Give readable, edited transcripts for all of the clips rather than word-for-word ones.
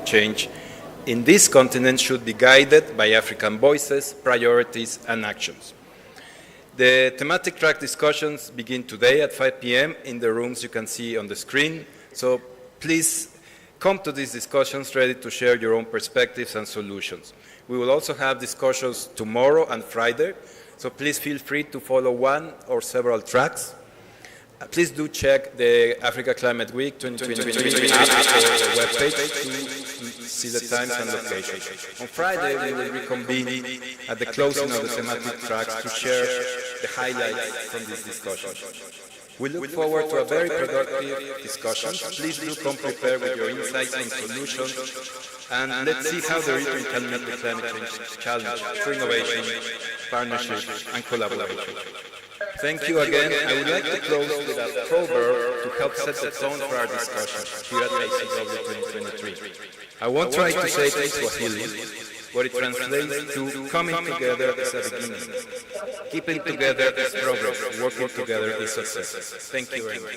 Change in this continent should be guided by African voices, priorities, and actions. The thematic track discussions begin today at 5 p.m. in the rooms you can see on the screen. So please come to these discussions ready to share your own perspectives and solutions. We will also have discussions tomorrow and Friday, so please feel free to follow one or several tracks. Please do check the Africa Climate Week 2023 app or the webpage to see the times and locations. On Friday, we will reconvene at the closing of the thematic tracks to share the highlights from this discussion. We look forward to a very productive discussion. Please do come prepared with your insights and solutions, and let's see how the region can meet the climate change challenge through innovation, partnership, and collaboration. Thank you again. I would like to close with a proverb to help set the tone for our discussion here at ACW 2023. I won't try to say it in Swahili, but it translates to coming together is a beginning. Keeping together is progress. Working together is success. Thank you very much.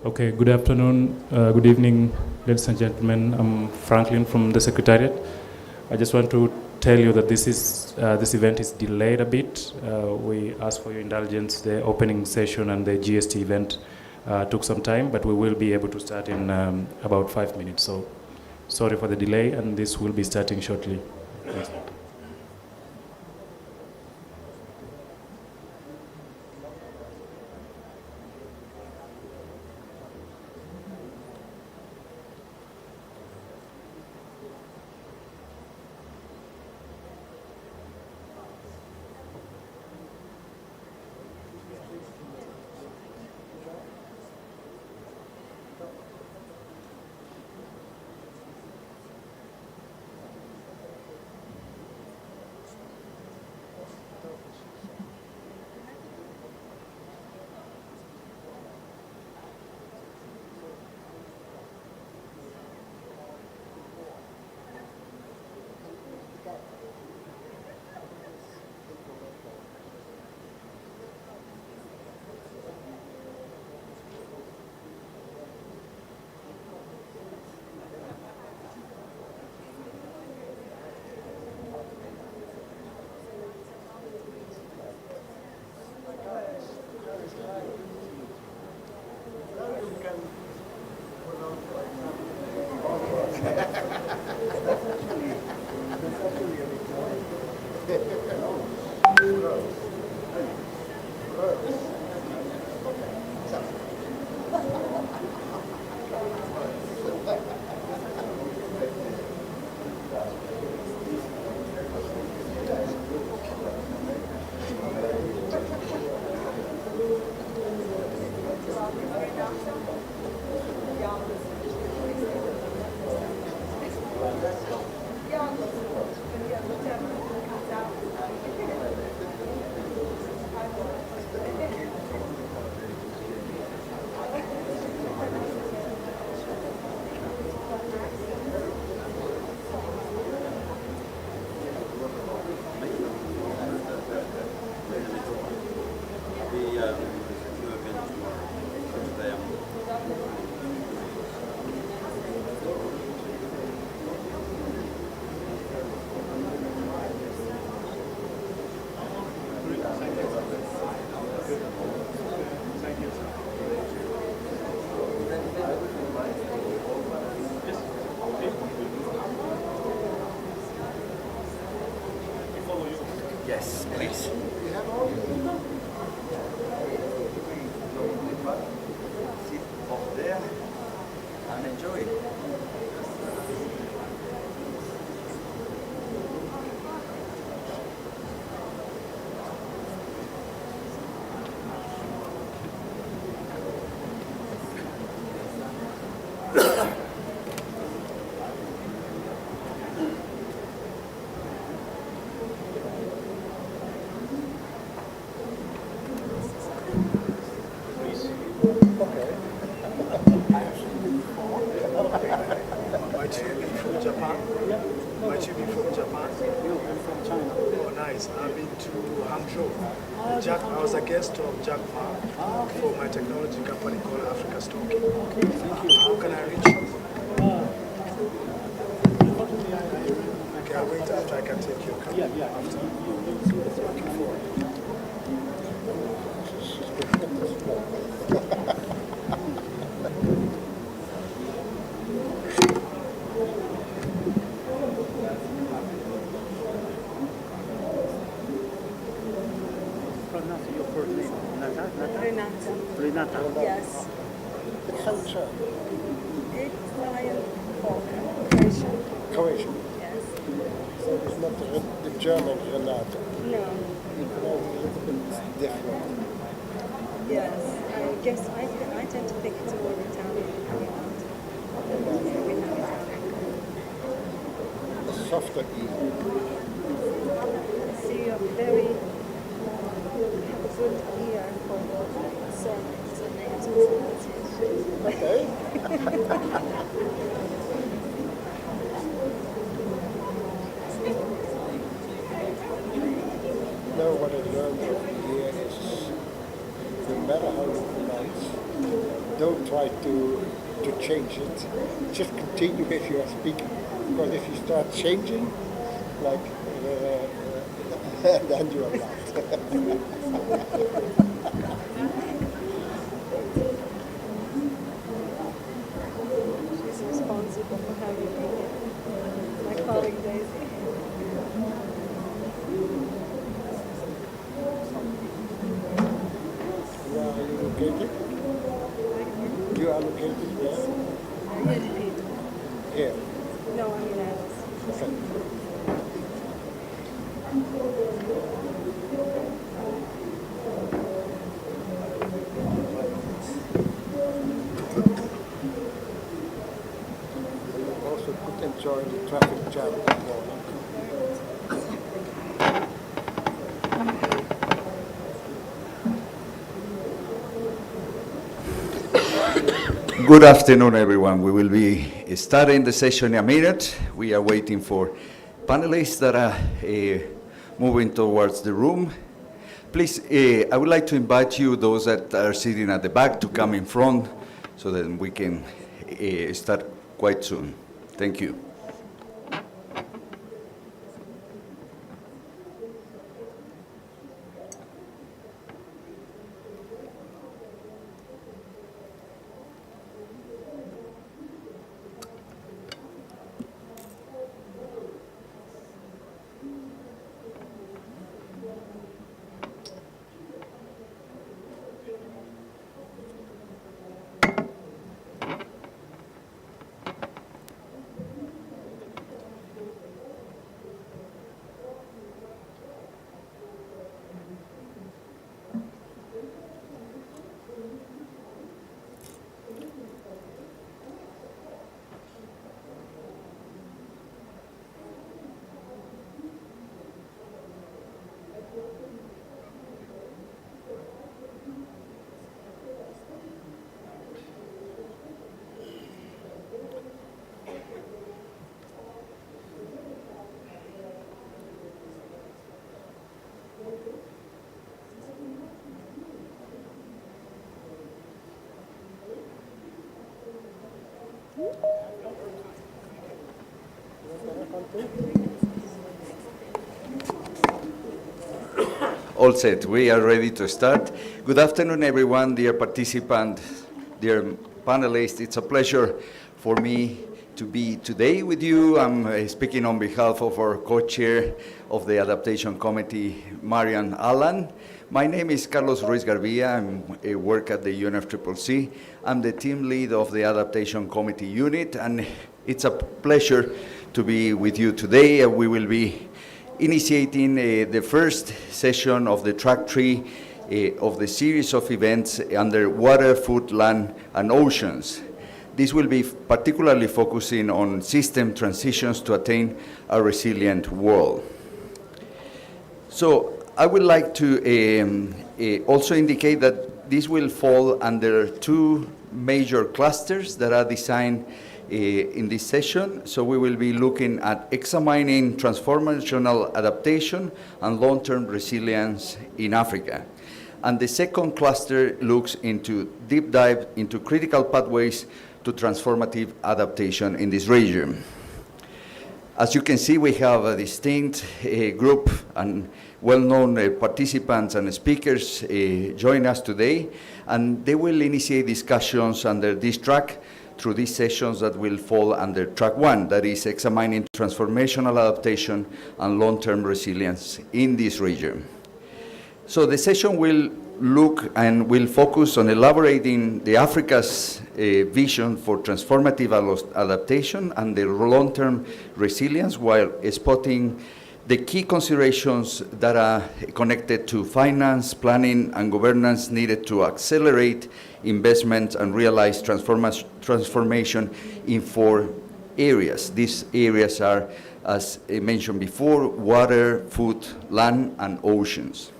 Okay, good afternoon, good evening, ladies and gentlemen. I'm Franklin from the Secretariat. I just want to tell you that this event is delayed a bit. We ask for your indulgence. The opening session and the GST event took some time, but we will be able to start in about 5 minutes. So sorry for the delay, and this will be starting shortly. Thanks. Yes, please. Sit off there and enjoy. Might you be from Japan? Might you be from Japan? No, I'm from China. Oh, nice. I've been to Hangzhou. I was a guest of Jack Ma for my technology company called Africa Stocking. Okay, thank you. How can I reach you? Unfortunately, Okay, I'll wait after I can take your call. yeah. Looking forward. Pronounce your first name. Renata. Renata. Yes. The culture, Italian folk. Croatian. Croatian. Yes. So it's not the German Renata. No. You pronounce it a little bit different. Yes. I guess I tend to think it's more Italian. A softer E. See, you're very have a good ear for surnames and names and pronunciation. Okay. Now what I learned over here is no matter how you pronounce, don't try to change it. Just continue if you are speaking. Because if you start changing, like, then you are lost. She's responsible for having me here. My colleague Daisy. Where are you located? You are located where? Here. No, I mean Alice. Okay. You also could enjoy the traffic jam this morning. Good afternoon, everyone. We will be starting the session in a minute. We are waiting for panelists that are moving towards the room. Please, I would like to invite you, those that are sitting at the back, to come in front so that we can start quite soon. Thank you. All set. We are ready to start. Good afternoon, everyone, dear participants, dear panelists. It's a pleasure for me to be today with you. I'm speaking on behalf of our co-chair of the Adaptation Committee, Marian Allan. My name is Carlos Ruiz Garbia. I work at the UNFCCC. I'm the team lead of the Adaptation Committee unit, and it's a pleasure to be with you today. We will be initiating the first session of the track 3 of the series of events under water, food, land, and oceans. This will be particularly focusing on system transitions to attain a resilient world. So I would like to also indicate that this will fall under 2 major clusters that are designed in this session. So we will be looking at examining transformational adaptation and long-term resilience in Africa. And the second cluster looks into deep dive into critical pathways to transformative adaptation in this region. As you can see, we have a distinct group and well-known participants and speakers join us today, and they will initiate discussions under this track through these sessions that will fall under track 1, that is examining transformational adaptation and long-term resilience in this region. So the session will look and will focus on elaborating the Africa's vision for transformative adaptation and the long-term resilience, while spotting the key considerations that are connected to finance, planning, and governance needed to accelerate investment and realize transformation in 4 areas. These areas are, as mentioned before, water, food, land, and oceans.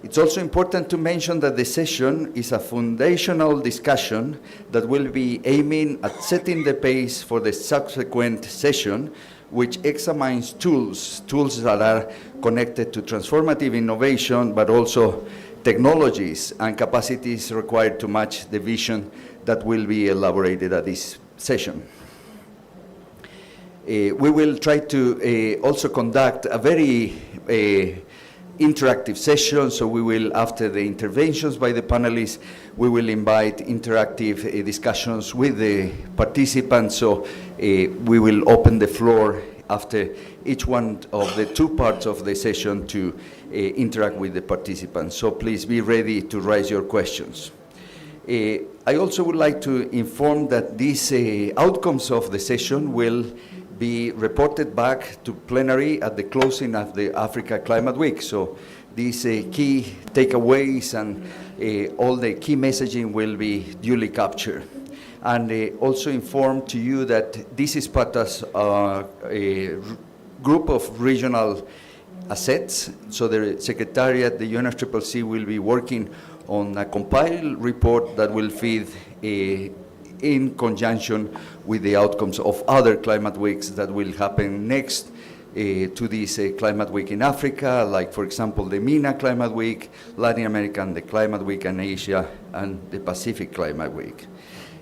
It's also important to mention that the session is a foundational discussion that will be aiming at setting the pace for the subsequent session, which examines tools that are connected to transformative innovation, but also technologies and capacities required to match the vision that will be elaborated at this session. We will try to also conduct a very interactive session, so we will, after the interventions by the panelists, we will invite interactive discussions with the participants, so we will open the floor after each one of the two parts of the session to interact with the participants. So please be ready to raise your questions. I also would like to inform that these outcomes of the session will be reported back to plenary at the closing of the Africa Climate Week. So these key takeaways and all the key messaging will be duly captured. And also inform to you that this is part of a group of regional assets. So the Secretariat, the UNFCCC, will be working on a compiled report that will feed in conjunction with the outcomes of other climate weeks that will happen next to this climate week in Africa, like, for example, the MENA Climate Week, Latin America, and the Climate Week in Asia, and the Pacific Climate Week.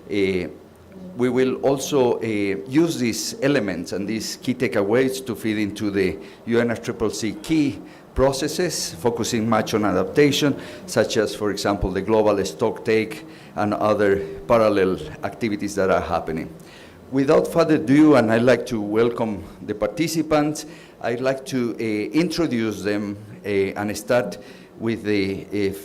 We will also use these elements and these key takeaways to feed into the UNFCCC key processes, focusing much on adaptation, such as, for example, the global stocktake and other parallel activities that are happening. Without further ado, and I'd like to welcome the participants, I'd like to introduce them and start with the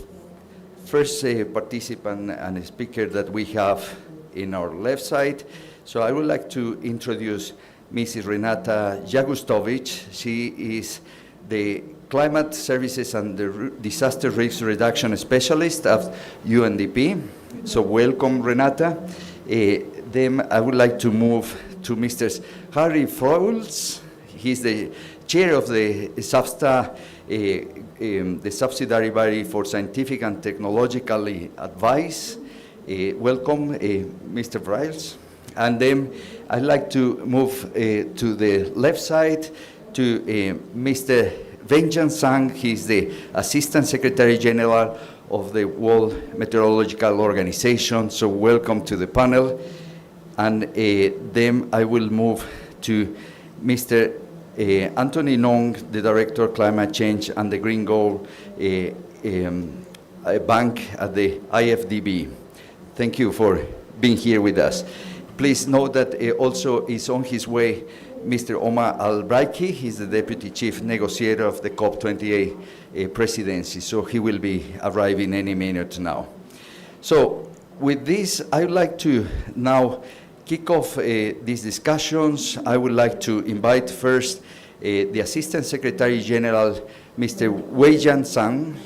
first participant and speaker that we have in our left side. So I would like to introduce Mrs. Renata Jagustovic. She is the Climate Services and the Disaster Risk Reduction Specialist of UNDP. So welcome, Renata. Then I would like to move to Mr. Harry Froels. He's the chair of the SAFSTA, the subsidiary body for scientific and technological advice. Welcome, Mr. Froels. And then I'd like to move to the left side to Mr. Wenjian Zhang. He's the Assistant Secretary General of the World Meteorological Organization. So welcome to the panel. And then I will move to Mr. Anthony Nong, the Director of Climate Change and the Green Goal Bank at the IFDB. Thank you for being here with us. Please note that also is on his way Mr. Omar Al-Braiki. He's the Deputy Chief Negotiator of the COP28 presidency, so he will be arriving any minute now. So with this, I would like to now kick off these discussions. I would like to invite first the Assistant Secretary General, Mr. Wenjian Zhang.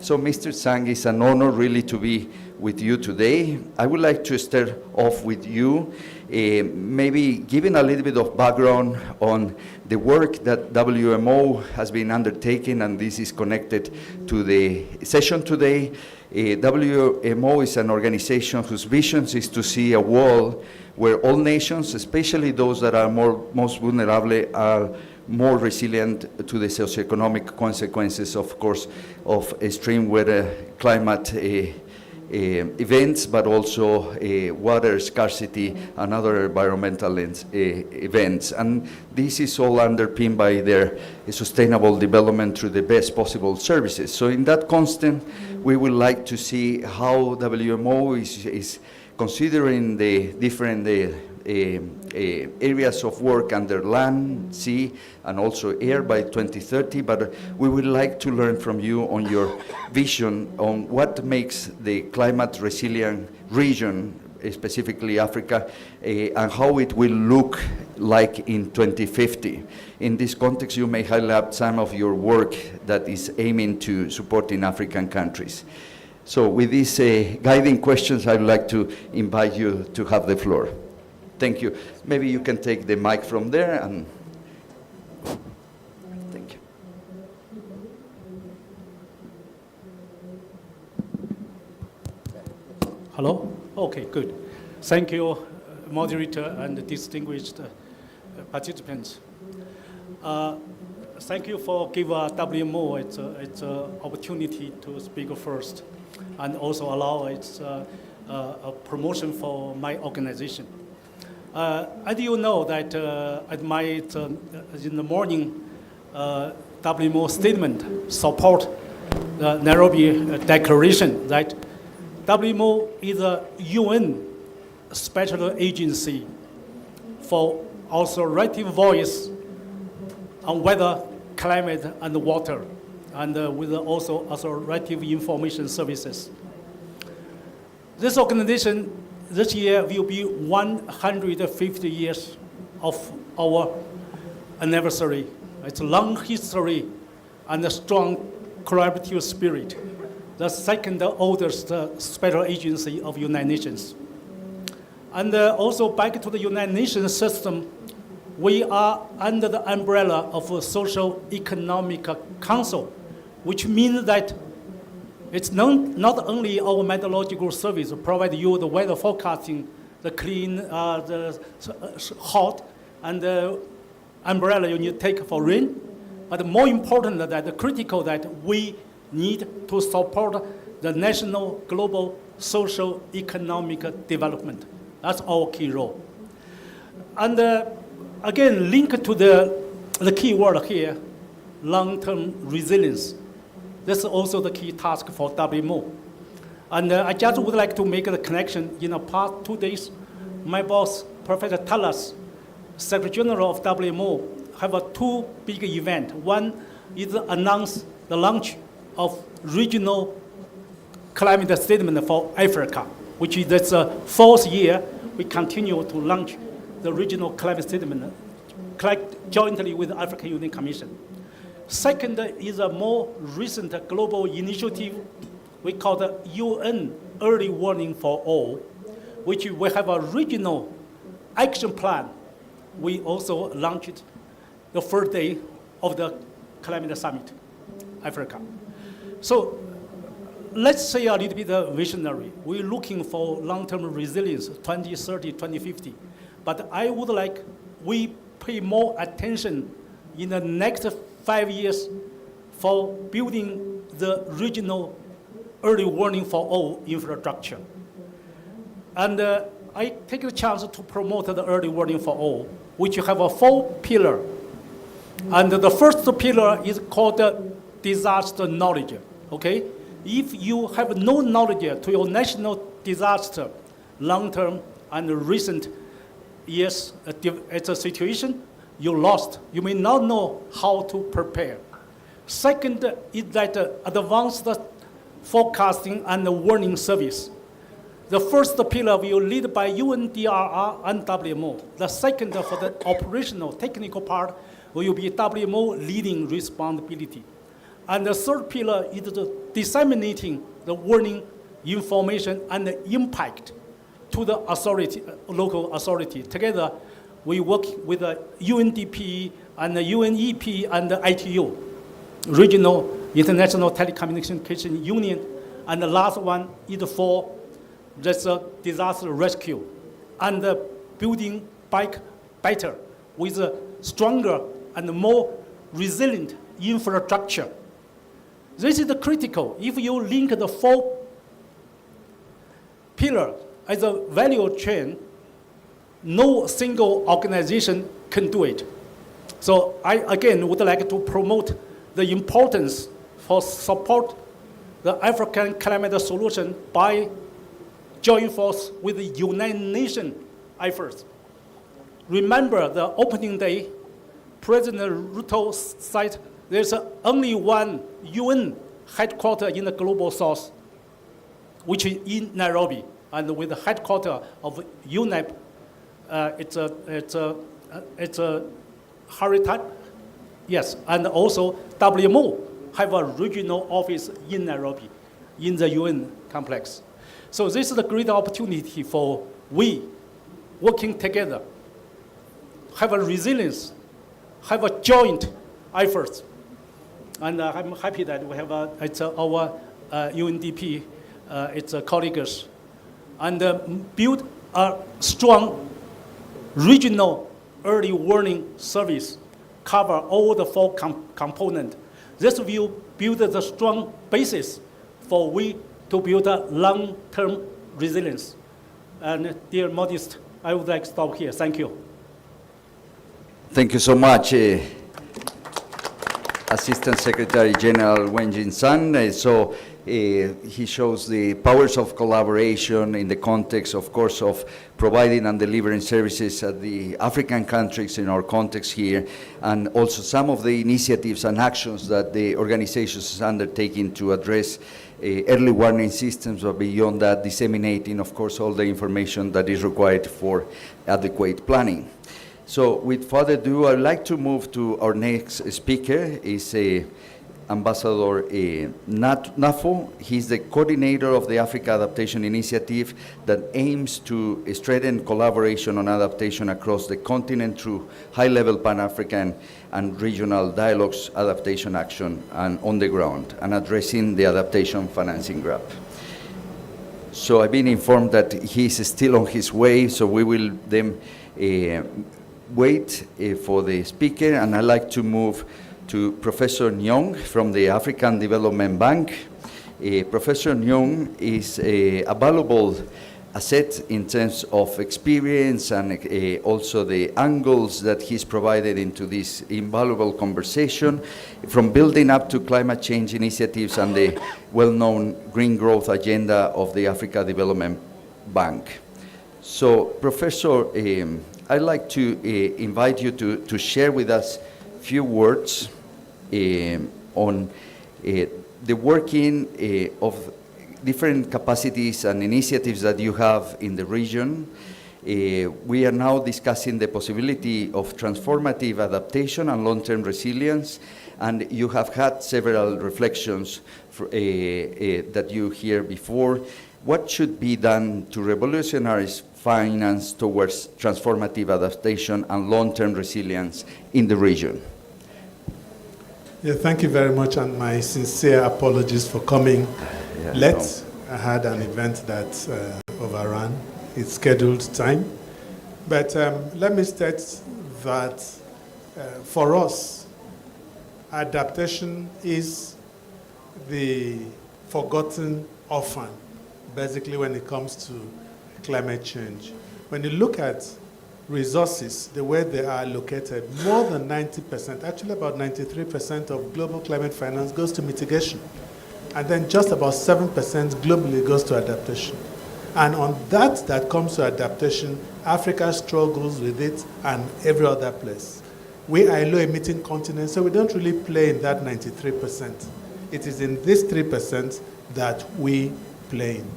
So Mr. Zhang, it's an honor really to be with you today. I would like to start off with you, maybe giving a little bit of background on the work that WMO has been undertaking, and this is connected to the session today. WMO is an organization whose vision is to see a world where all nations, especially those that are most vulnerable, are more resilient to the socioeconomic consequences, of course, of extreme weather, climate events, but also water scarcity and other environmental events. And this is all underpinned by their sustainable development through the best possible services. So in that constant, we would like to see how WMO is considering the different areas of work under land, sea, and also air by 2030, but we would like to learn from you on your vision on what makes the climate resilient region, specifically Africa, and how it will look like in 2050. In this context, you may highlight some of your work that is aiming to supporting African countries. So with these guiding questions, I'd like to invite you to have the floor. Thank you. Maybe you can take the mic from there, and thank you. Hello? Okay, good. Thank you, moderator and distinguished participants. thank you for giving WMO its opportunity to speak first, and also allow its a promotion for my organization. As you know that at my in the morning WMO statement support the Nairobi Declaration that WMO is a UN special agency for authoritative voice on weather, climate, and water, and with also authoritative information services. This organization this year will be 150 years of our anniversary. It's a long history and a strong collaborative spirit, the second oldest special agency of United Nations. And also back to the United Nations system, we are under the umbrella of a Social Economic Council, which means that it's not only our meteorological service provide you the weather forecasting, the clean, the hot, and the umbrella you need to take for rain, but more important than that, the critical that we need to support the national global social economic development. That's our key role. And again, linked to the key word here, long-term resilience. This is also the key task for WMO. And I just would like to make the connection. In the past 2 days, my boss, Professor Talas, Secretary General of WMO, have two big events. One is announce the launch of regional climate statement for Africa, which is this fourth year we continue to launch the regional climate statement jointly with the African Union Commission. Second is a more recent global initiative we call the UN Early Warning for All, which we have a regional action plan. We also launched the first day of the Climate Summit, Africa. So let's say a little bit visionary. We're looking for long-term resilience, 2030, 2050. But I would like we pay more attention in the next 5 years for building the regional early warning for all infrastructure. And I take the chance to promote the early warning for all, which have a 4 pillar. And the first pillar is called disaster knowledge, okay? If you have no knowledge to your national disaster, long-term and recent years, it's a situation, you lost. You may not know how to prepare. Second is that advanced forecasting and warning service. The first pillar will lead by UNDRR and WMO. The second for the operational technical part will be WMO leading responsibility. And the third pillar is the disseminating the warning information and the impact to the authority, local authority. Together, we work with the UNDP and the UNEP and the ITU, Regional International Telecommunication Union. And the last one is for this disaster rescue and building back better with a stronger and more resilient infrastructure. This is the critical. If you link the 4 pillars as a value chain, no single organization can do it. So I, again, would like to promote the importance for support the African climate solution by joining force with the United Nations efforts. Remember the opening day, President Ruto said there's only one UN headquarters in the global south, which is in Nairobi, and with the headquarters of UNEP, it's a habitat, yes, and also WMO have a regional office in Nairobi, in the UN complex. So this is a great opportunity for we working together, have a resilience, have a joint efforts. And I'm happy that we have it's our UNDP, it's colleagues, and build a strong regional early warning service cover all the four components. This will build the strong basis for we to build a long-term resilience. And dear Modest, I would like to stop here. Thank you. Thank you so much, Assistant Secretary General Wen Jin-san. He shows the powers of collaboration in the context, of course, of providing and delivering services at the African countries in our context here, and also some of the initiatives and actions that the organization is undertaking to address early warning systems, but beyond that, disseminating, of course, all the information that is required for adequate planning. So with further ado, I'd like to move to our next speaker, is Ambassador Nafo. He's the coordinator of the Africa Adaptation Initiative that aims to strengthen collaboration on adaptation across the continent through high-level Pan-African and regional dialogues, adaptation action, and on the ground, and addressing the adaptation financing gap. So I've been informed that he's still on his way, so we will then wait for the speaker, and I'd like to move to Professor Nyong from the African Development Bank. Professor Nyong is a valuable asset in terms of experience and also the angles that he's provided into this invaluable conversation, from building up to climate change initiatives and the well-known green growth agenda of the Africa Development Bank. So, Professor, I'd like to invite you to share with us a few words on the working of different capacities and initiatives that you have in the region. We are now discussing the possibility of transformative adaptation and long-term resilience, and you have had several reflections that you hear before. What should be done to revolutionize finance towards transformative adaptation and long-term resilience in the region? Yeah, thank you very much, and my sincere apologies for coming late. I had an event that overran its scheduled time. But let me state that for us, adaptation is the forgotten orphan, basically, when it comes to climate change. When you look at resources, the way they are allocated, more than 90%, actually about 93% of global climate finance goes to mitigation. And then just about 7% globally goes to adaptation. And on that comes to adaptation, Africa struggles with it and every other place. We are a low-emitting continent, so we don't really play in that 93%. It is in this 3% that we play in.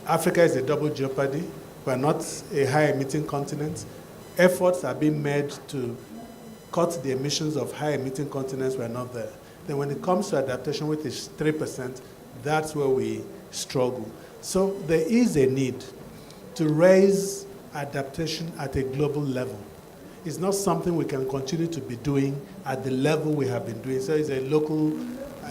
Africa is a double jeopardy. We are not a high-emitting continent. Efforts are being made to cut the emissions of high-emitting continents. We are not there. Then when it comes to adaptation, which is 3%, that's where we struggle. So there is a need to raise adaptation at a global level. It's not something we can continue to be doing at the level we have been doing. So it's a local,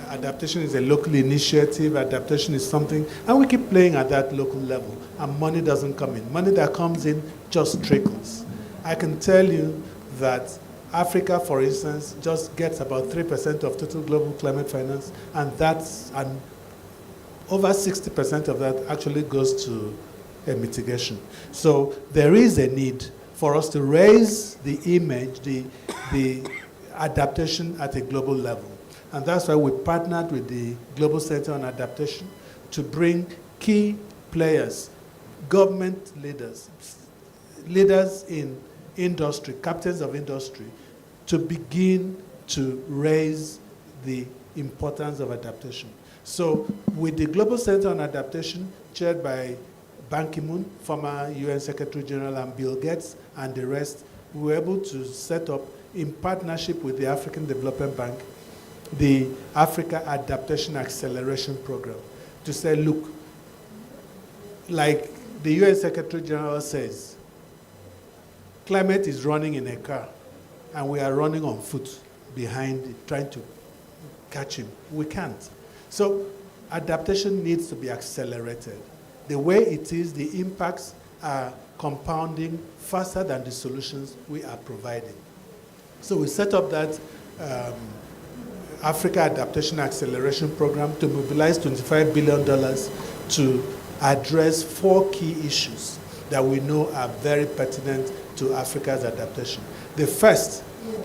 adaptation is a local initiative, adaptation is something, and we keep playing at that local level, and money doesn't come in. Money that comes in just trickles. I can tell you that Africa, for instance, just gets about 3% of total global climate finance, and over 60% of that actually goes to mitigation. So there is a need for us to raise the image, the adaptation at a global level. And that's why we partnered with the Global Center on Adaptation to bring key players, government leaders, leaders in industry, captains of industry, to begin to raise the importance of adaptation. So with the Global Center on Adaptation, chaired by Ban Ki-moon, former UN Secretary General, and Bill Gates, and the rest, we were able to set up, in partnership with the African Development Bank, the Africa Adaptation Acceleration Program, to say, look, like the UN Secretary General says, climate is running in a car, and we are running on foot behind it, trying to catch him. We can't. So adaptation needs to be accelerated. The way it is, the impacts are compounding faster than the solutions we are providing. So we set up that Africa Adaptation Acceleration Program to mobilize $25 billion to address 4 key issues that we know are very pertinent to Africa's adaptation. The first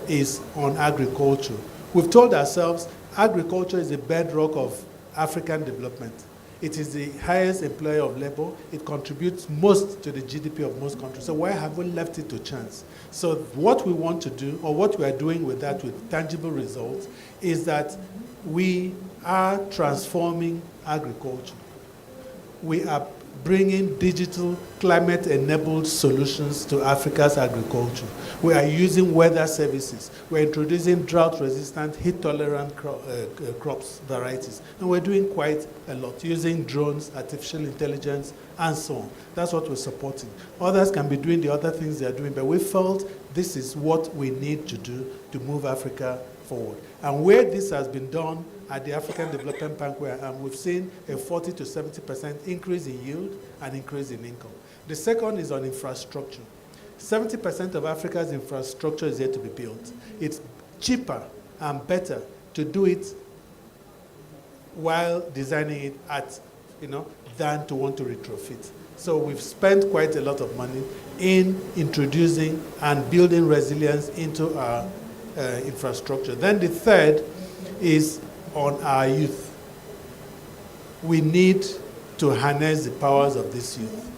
is on agriculture. We've told ourselves agriculture is the bedrock of African development. It is the highest employer of labor. It contributes most to the GDP of most countries. So why have we left it to chance? So what we want to do, or what we are doing with that with tangible results, is that we are transforming agriculture. We are bringing digital, climate-enabled solutions to Africa's agriculture. We are using weather services. We're introducing drought-resistant, heat-tolerant crops varieties. And we're doing quite a lot, using drones, artificial intelligence, and so on. That's what we're supporting. Others can be doing the other things they're doing, but we felt this is what we need to do to move Africa forward. And where this has been done at the African Development Bank, we've seen a 40 to 70% increase in yield and increase in income. The second is on infrastructure. 70% of Africa's infrastructure is yet to be built. It's cheaper and better to do it while designing it at, than to want to retrofit. So we've spent quite a lot of money in introducing and building resilience into our infrastructure. Then the third is on our youth. We need to harness the powers of this youth.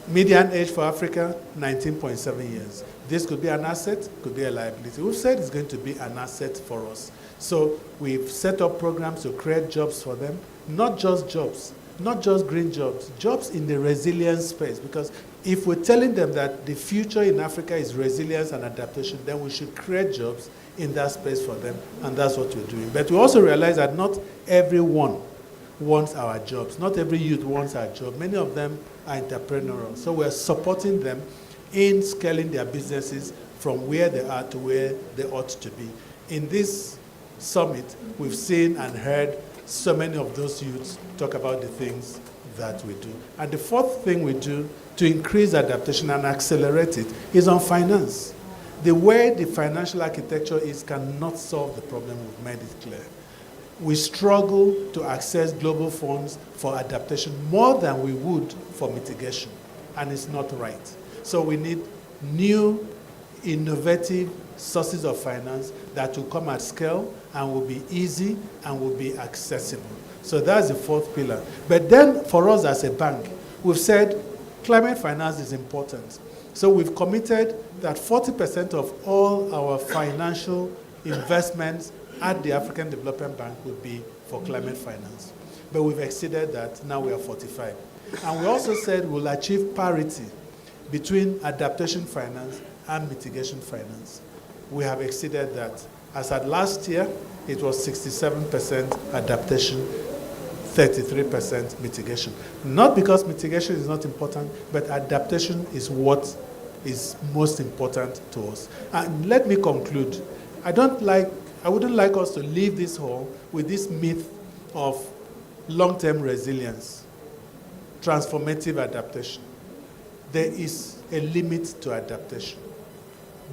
Median age for Africa, 19.7 years. This could be an asset, could be a liability. We've said it's going to be an asset for us. So we've set up programs to create jobs for them, not just jobs, not just green jobs, jobs in the resilience space. Because if we're telling them that the future in Africa is resilience and adaptation, then we should create jobs in that space for them, and that's what we're doing. But we also realize that not everyone wants our jobs. Not every youth wants our job. Many of them are entrepreneurial. So we're supporting them in scaling their businesses from where they are to where they ought to be. In this summit, we've seen and heard so many of those youths talk about the things that we do. And the fourth thing we do to increase adaptation and accelerate it is on finance. The way the financial architecture is cannot solve the problem. We've made it clear. We struggle to access global funds for adaptation more than we would for mitigation, and it's not right. So we need new, innovative sources of finance that will come at scale and will be easy and will be accessible. So that's the fourth pillar. But then for us as a bank, we've said climate finance is important. So we've committed that 40% of all our financial investments at the African Development Bank will be for climate finance. But we've exceeded that, now we are 45. And we also said we'll achieve parity between adaptation finance and mitigation finance. We have exceeded that. As at last year, it was 67% adaptation, 33% mitigation. Not because mitigation is not important, but adaptation is what is most important to us. And let me conclude. I wouldn't like us to leave this hall with this myth of long-term resilience, transformative adaptation. There is a limit to adaptation.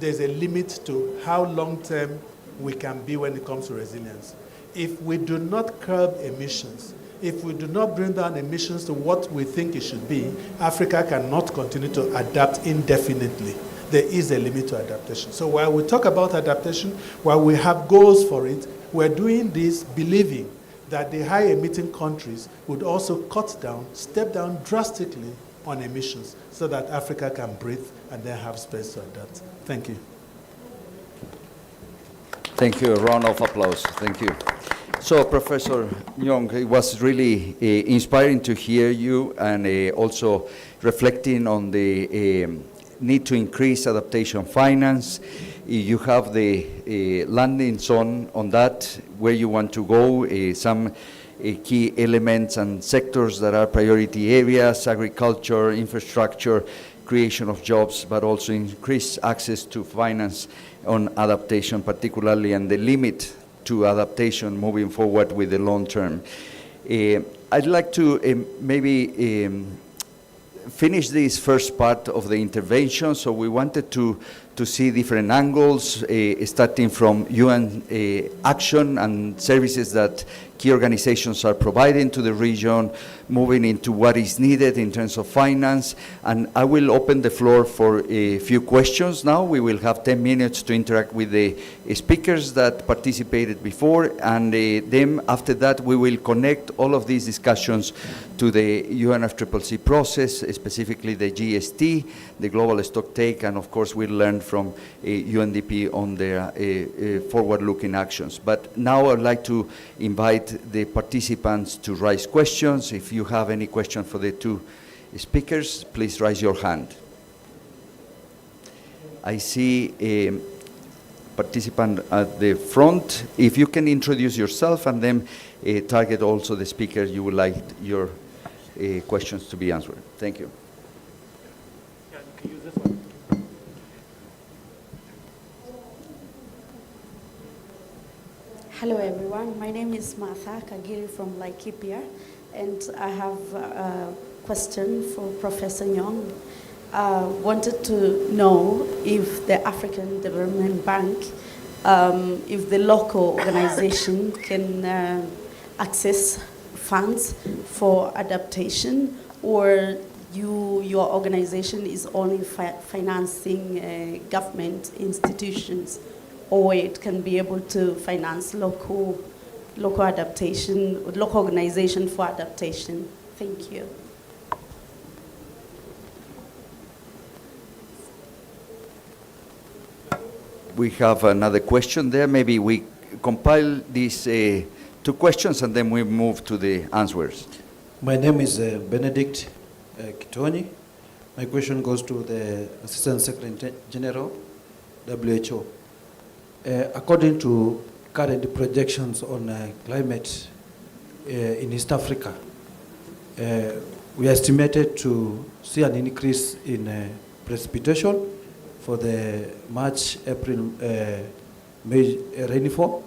There's a limit to how long-term we can be when it comes to resilience. If we do not curb emissions, if we do not bring down emissions to what we think it should be, Africa cannot continue to adapt indefinitely. There is a limit to adaptation. So while we talk about adaptation, while we have goals for it, we're doing this believing that the high-emitting countries would also step down drastically on emissions so that Africa can breathe and then have space to adapt. Thank you. Thank you. A round of applause. Thank you. So, Professor Young, it was really inspiring to hear you and also reflecting on the need to increase adaptation finance. You have the landing zone on that, where you want to go, some key elements and sectors that are priority areas, agriculture, infrastructure, creation of jobs, but also increased access to finance on adaptation particularly, and the limit to adaptation moving forward with the long term. I'd like to maybe finish this first part of the intervention. So we wanted to to see different angles, starting from UN action and services that key organizations are providing to the region, moving into what is needed in terms of finance. And I will open the floor for a few questions now. We will have 10 minutes to interact with the speakers that participated before, and then after that we will connect all of these discussions to the UNFCCC process, specifically the GST, the global stocktake, and of course we'll learn from UNDP on their forward-looking actions. But now I'd like to invite the participants to raise questions. If you have any question for the two speakers, please raise your hand. I see a participant at the front. If you can introduce yourself and then target also the speaker you would like your questions to be answered. Thank you. Yeah, you can use this one. Hello everyone, my name is Martha Kagiri from Laikipia, and I have a question for Professor Nyong. Wanted to know if the African Development Bank, if the local organization can access funds for adaptation, or your organization is only financing government institutions, or it can be able to finance local adaptation, local organization for adaptation. Thank you. We have another question there. Maybe we compile these two questions and then we move to the answers. My name is Benedict Kitoni. My question goes to the Assistant Secretary General, WHO. According to current projections on climate in East Africa, we are estimated to see an increase in precipitation for the March, April, May rainfall.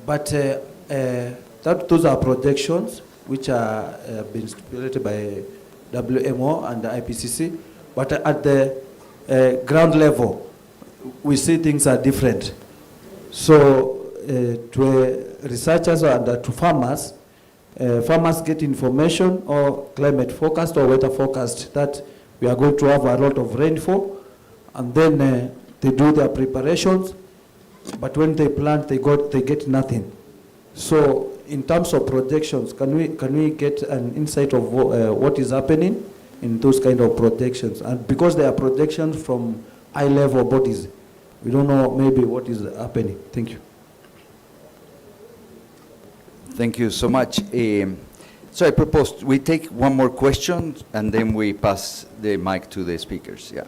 But those are projections which are being stipulated by WMO and the IPCC. But at the ground level, we see things are different. So to researchers and to farmers, farmers get information or climate forecast or weather forecast that we are going to have a lot of rainfall, and then they do their preparations, but when they plant, they get nothing. So in terms of projections, can we get an insight of what is happening in those kind of projections? And because they are projections from high-level bodies, we don't know maybe what is happening. Thank you. Thank you so much. So I propose we take one more question and then we pass the mic to the speakers. Yeah.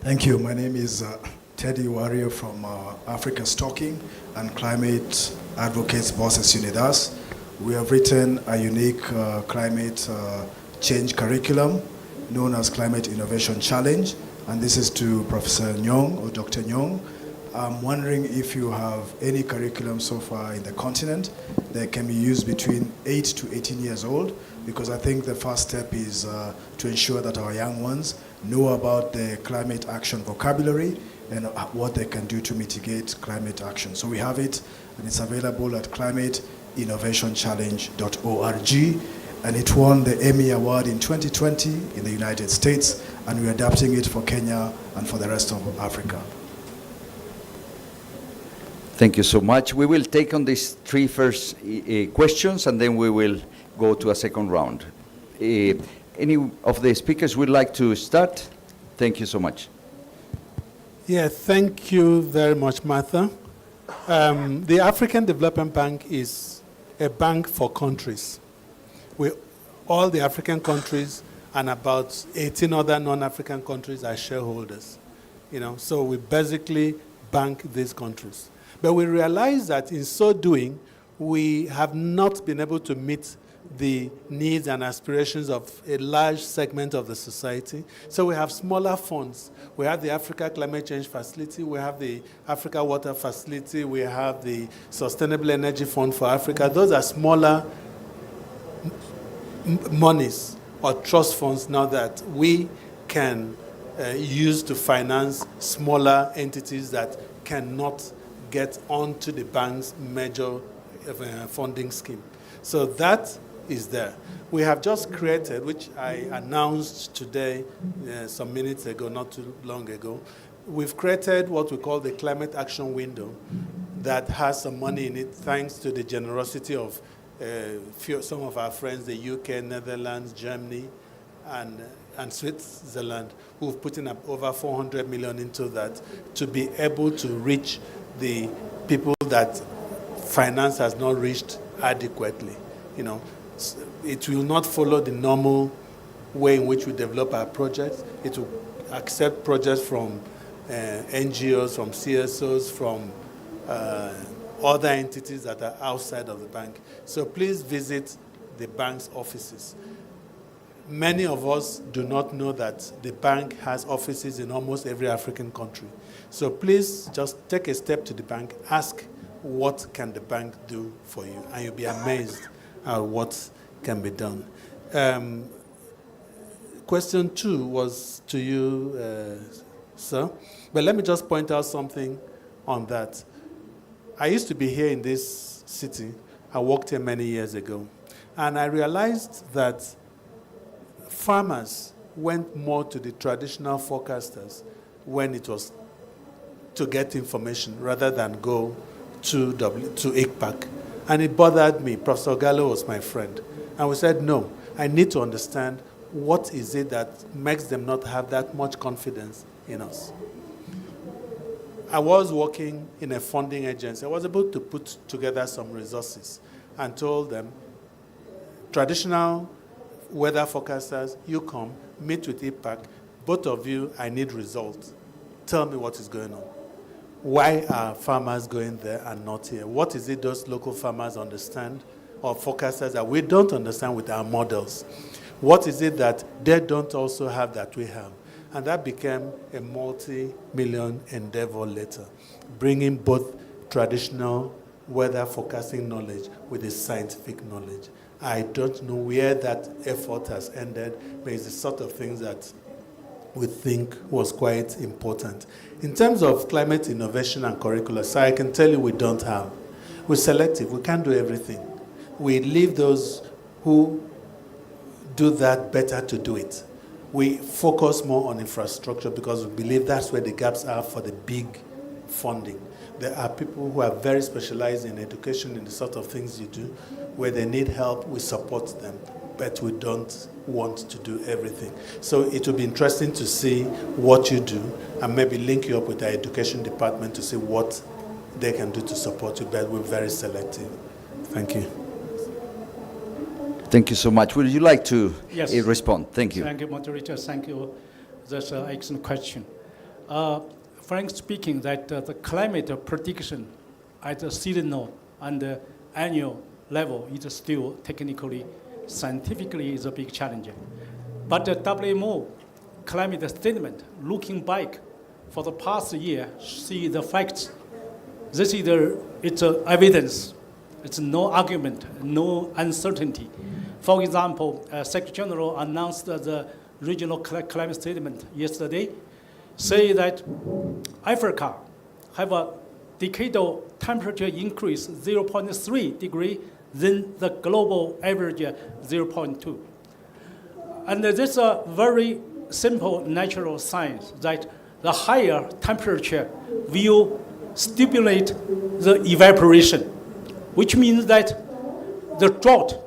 Thank you. My name is Teddy Warrior from Africa Stocking and Climate Advocates Bosses Unidas. We have written a unique climate change curriculum known as Climate Innovation Challenge, and this is to Professor Nyong or Dr. Nyong. I'm wondering if you have any curriculum so far in the continent that can be used between 8 to 18 years old, because I think the first step is to ensure that our young ones know about the climate action vocabulary and what they can do to mitigate climate action. So we have it, and it's available at climateinnovationchallenge.org, and it won the Emmy Award in 2020 in the United States, and we're adapting it for Kenya and for the rest of Africa. Thank you so much. We will take on these three first questions, and then we will go to a second round. Any of the speakers would like to start? Thank you so much. Yeah, thank you very much, Martha. The African Development Bank is a bank for countries. All the African countries and about 18 other non-African countries are shareholders. So we basically bank these countries. But we realize that in so doing, we have not been able to meet the needs and aspirations of a large segment of the society. So we have smaller funds. We have the Africa Climate Change Facility, we have the Africa Water Facility, we have the Sustainable Energy Fund for Africa. Those are smaller monies or trust funds now that we can used to finance smaller entities that cannot get onto the bank's major funding scheme. So that is there. We have just created, which I announced today, some minutes ago, not too long ago, we've created what we call the Climate Action Window that has some money in it thanks to the generosity of some of our friends, the UK, Netherlands, Germany, and Switzerland, who've put in up over 400 million into that to be able to reach the people that finance has not reached adequately. You know, it will not follow the normal way in which we develop our projects. It will accept projects from NGOs, from CSOs, from other entities that are outside of the bank. So please visit the bank's offices. Many of us do not know that the bank has offices in almost every African country. So please just take a step to the bank, ask what can the bank do for you, and you'll be amazed at what can be done. Question 2 was to you, sir. But let me just point out something on that. I used to be here in this city. I worked here many years ago. And I realized that farmers went more to the traditional forecasters when it was to get information rather than go to ICPAC. And it bothered me. Professor Gallo was my friend. And we said, no, I need to understand what is it that makes them not have that much confidence in us. I was working in a funding agency. I was able to put together some resources and told them, traditional weather forecasters, you come, meet with IPAC, both of you, I need results. Tell me what is going on. Why are farmers going there and not here? What is it those local farmers understand or forecasters that we don't understand with our models? What is it that they don't also have that we have? And that became a multi-million endeavor later, bringing both traditional weather forecasting knowledge with the scientific knowledge. I don't know where that effort has ended, but it's the sort of things that we think was quite important. In terms of climate innovation and curricula, so I can tell you we don't have. We're selective. We can't do everything. We leave those who do that better to do it. We focus more on infrastructure because we believe that's where the gaps are for the big funding. There are people who are very specialized in education and the sort of things you do. Where they need help, we support them, but we don't want to do everything. So it will be interesting to see what you do and maybe link you up with the education department to see what they can do to support you, but we're very selective. Thank you. Thank you so much. Would you like to Yes. respond? Thank you. Thank you, moderator. Thank you. That's an excellent question. Frankly speaking, that the climate prediction at the seasonal and the annual level is still technically, scientifically is a big challenge. But the WMO climate statement, looking back for the past year, see the facts. This is it's evidence. It's no argument, no uncertainty. For example, Secretary General announced the regional climate statement yesterday, say that Africa have a decadal temperature increase 0.3 degree than the global average 0.2. And this is a very simple natural science that the higher temperature will stimulate the evaporation, which means that the drought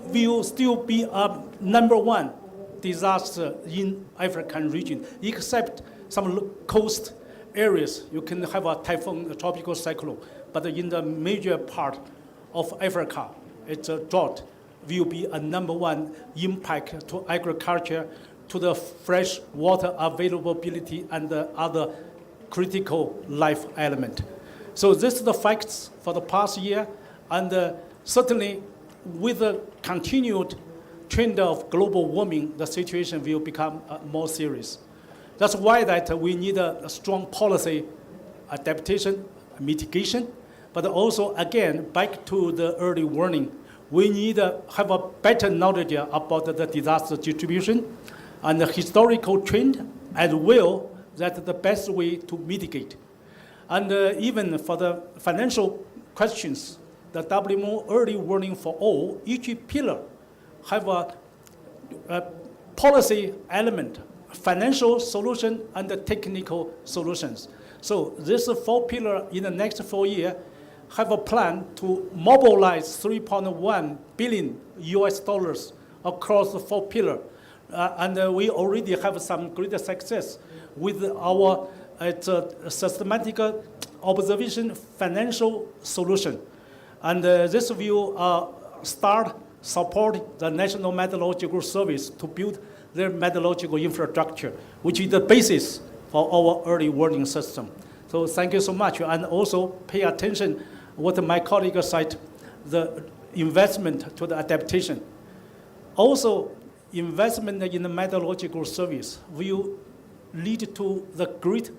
will still be a #1 disaster in African region, except some coast areas. You can have a typhoon, a tropical cyclone, but in the major part of Africa, it's a drought will be a #1 impact to agriculture, to the fresh water availability and the other critical life element. So this is the facts for the past year, and certainly with the continued trend of global warming, the situation will become more serious. That's why that we need a strong policy adaptation, mitigation, but also, again, back to the early warning, we need to have a better knowledge about the disaster distribution and the historical trend as well that the best way to mitigate. And even for the financial questions, the WMO early warning for all, each pillar have a policy element, financial solution and the technical solutions. So this 4 pillar in the next 4 years have a plan to mobilize $3.1 billion across the 4 pillars. And we already have some great success with our systematic observation financial solution. And this will support the National Meteorological Service to build their meteorological infrastructure, which is the basis for our early warning system. So thank you so much. And also pay attention what my colleague said, the investment to the adaptation. Also, investment in the meteorological service will lead to the great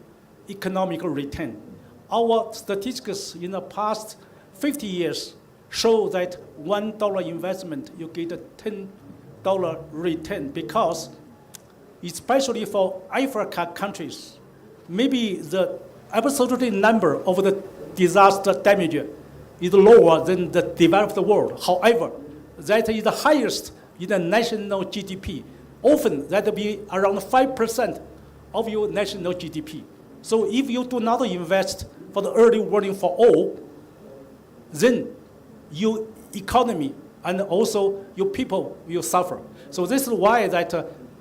economic return. Our statistics in the past 50 years show that $1 investment, you get a $10 return, because especially for Africa countries, maybe the absolute number of the disaster damage is lower than the developed world. However, that is the highest in the national GDP. Often that will be around 5% of your national GDP. So if you do not invest for the early warning for all, then your economy and also your people will suffer. So this is why that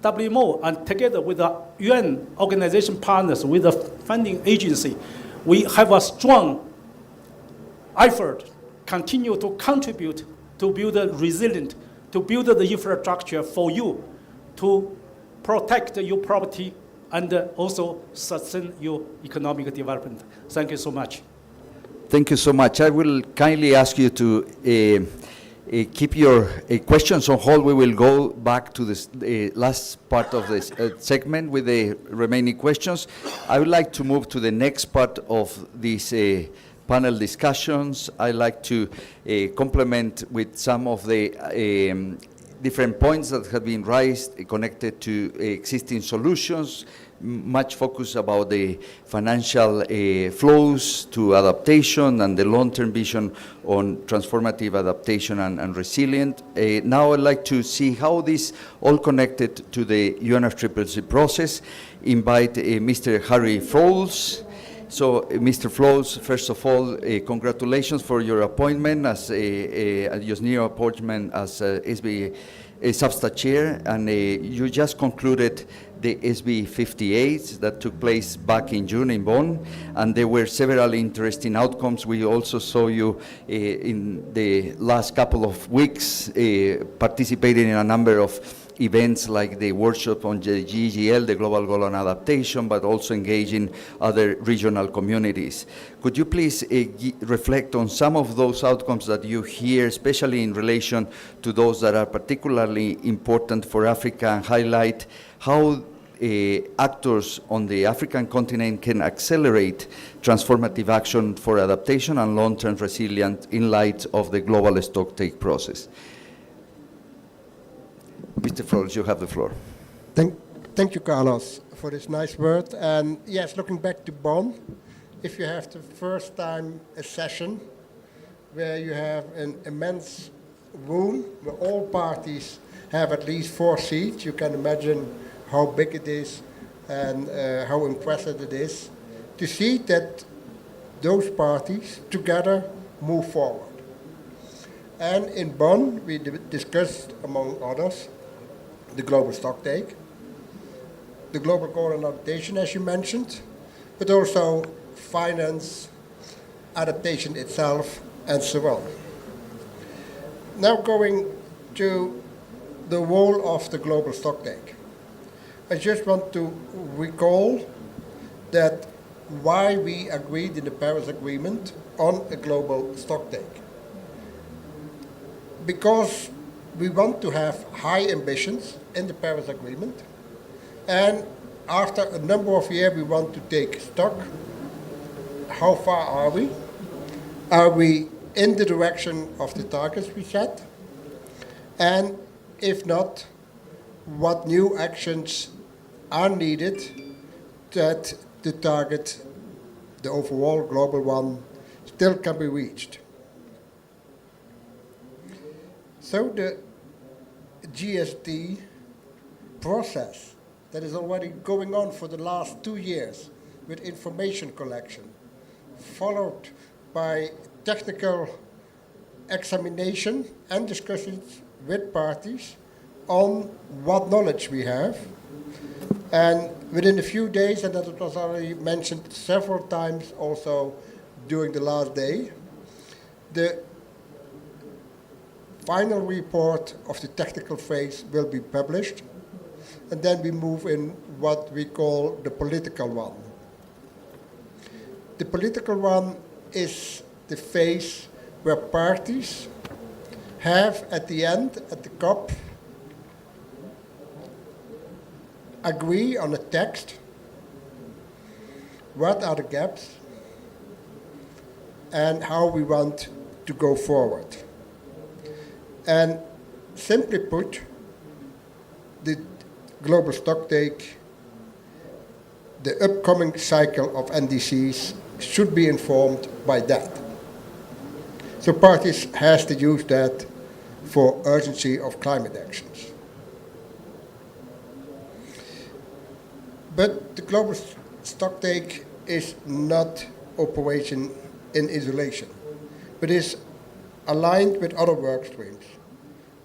WMO, and together with the UN organization partners, with the funding agency, we have a strong effort, continue to contribute to build a resilient, to build the infrastructure for you to protect your property and also sustain your economic development. Thank you so much. Thank you so much. I will kindly ask you to keep your questions on hold. We will go back to this last part of this segment with the remaining questions. I would like to move to the next part of these panel discussions. I'd like to complement with some of the different points that have been raised connected to existing solutions, much focus about the financial flows to adaptation and the long-term vision on transformative adaptation and resilient. Now I'd like to see how this all connected to the UNFCCC process. Invite Mr. Harry Fowles. So, Mr. Fowles, first of all, congratulations for your appointment as your new appointment as SB SABSTA chair, and you just concluded the SB 58 that took place back in June in Bonn, and there were several interesting outcomes. We also saw you in the last couple of weeks participating in a number of events like the workshop on the GGL, the Global Goal on Adaptation, but also engaging other regional communities. Could you please reflect on some of those outcomes that you hear, especially in relation to those that are particularly important for Africa, and highlight how actors on the African continent can accelerate transformative action for adaptation and long-term resilience in light of the global stocktake process? Mr. Fowles, you have the floor. Thank you, Carlos, for this nice word. And yes, looking back to Bonn, if you have the first time a session where you have an immense room where all parties have at least 4 seats, you can imagine how big it is and how impressive it is to see that those parties together move forward. And in Bonn, we discussed, among others, the global stocktake, the global goal on adaptation, as you mentioned, but also finance, adaptation itself, and so on. Now going to the role of the global stocktake. I just want to recall that why we agreed in the Paris Agreement on a global stocktake. Because we want to have high ambitions in the Paris Agreement, and after a number of years we want to take stock. How far are we? Are we in the direction of the targets we set? And if not, what new actions are needed that the target, the overall global one, still can be reached. So the GSD process that is already going on for the last 2 years with information collection, followed by technical examination and discussions with parties on what knowledge we have. And within a few days, and that it was already mentioned several times also during the last day, the final report of the technical phase will be published, and then we move in what we call the political one. The political one is the phase where parties have at the end, at the COP, agree on a text, what are the gaps, and how we want to go forward. And simply put, the global stocktake, the upcoming cycle of NDCs should be informed by that. So parties has to use that for urgency of climate actions. But the global stocktake is not operation in isolation, but is aligned with other work streams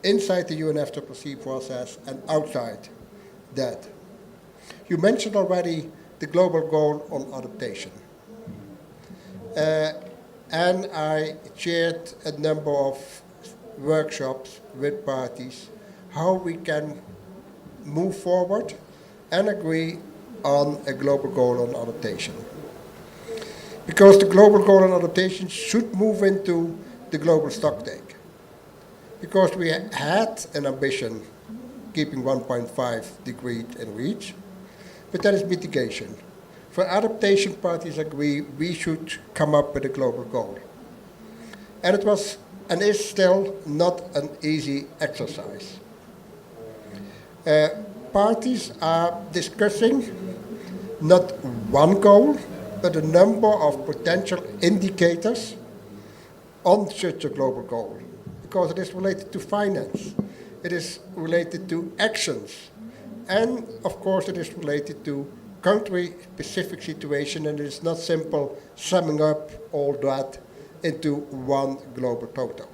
inside the UNFCCC process and outside that. You mentioned already the global goal on adaptation. And I chaired a number of workshops with parties how we can move forward and agree on a global goal on adaptation. Because the global goal on adaptation should move into the global stocktake. Because we had an ambition keeping 1.5 degrees in reach, but that is mitigation. For adaptation, parties agree we should come up with a global goal. And it was and is still not an easy exercise. Parties are discussing not one goal, but a number of potential indicators on such a global goal, because it is related to finance, it is related to actions, and of course it is related to country-specific situation, and it is not simple summing up all that into one global total.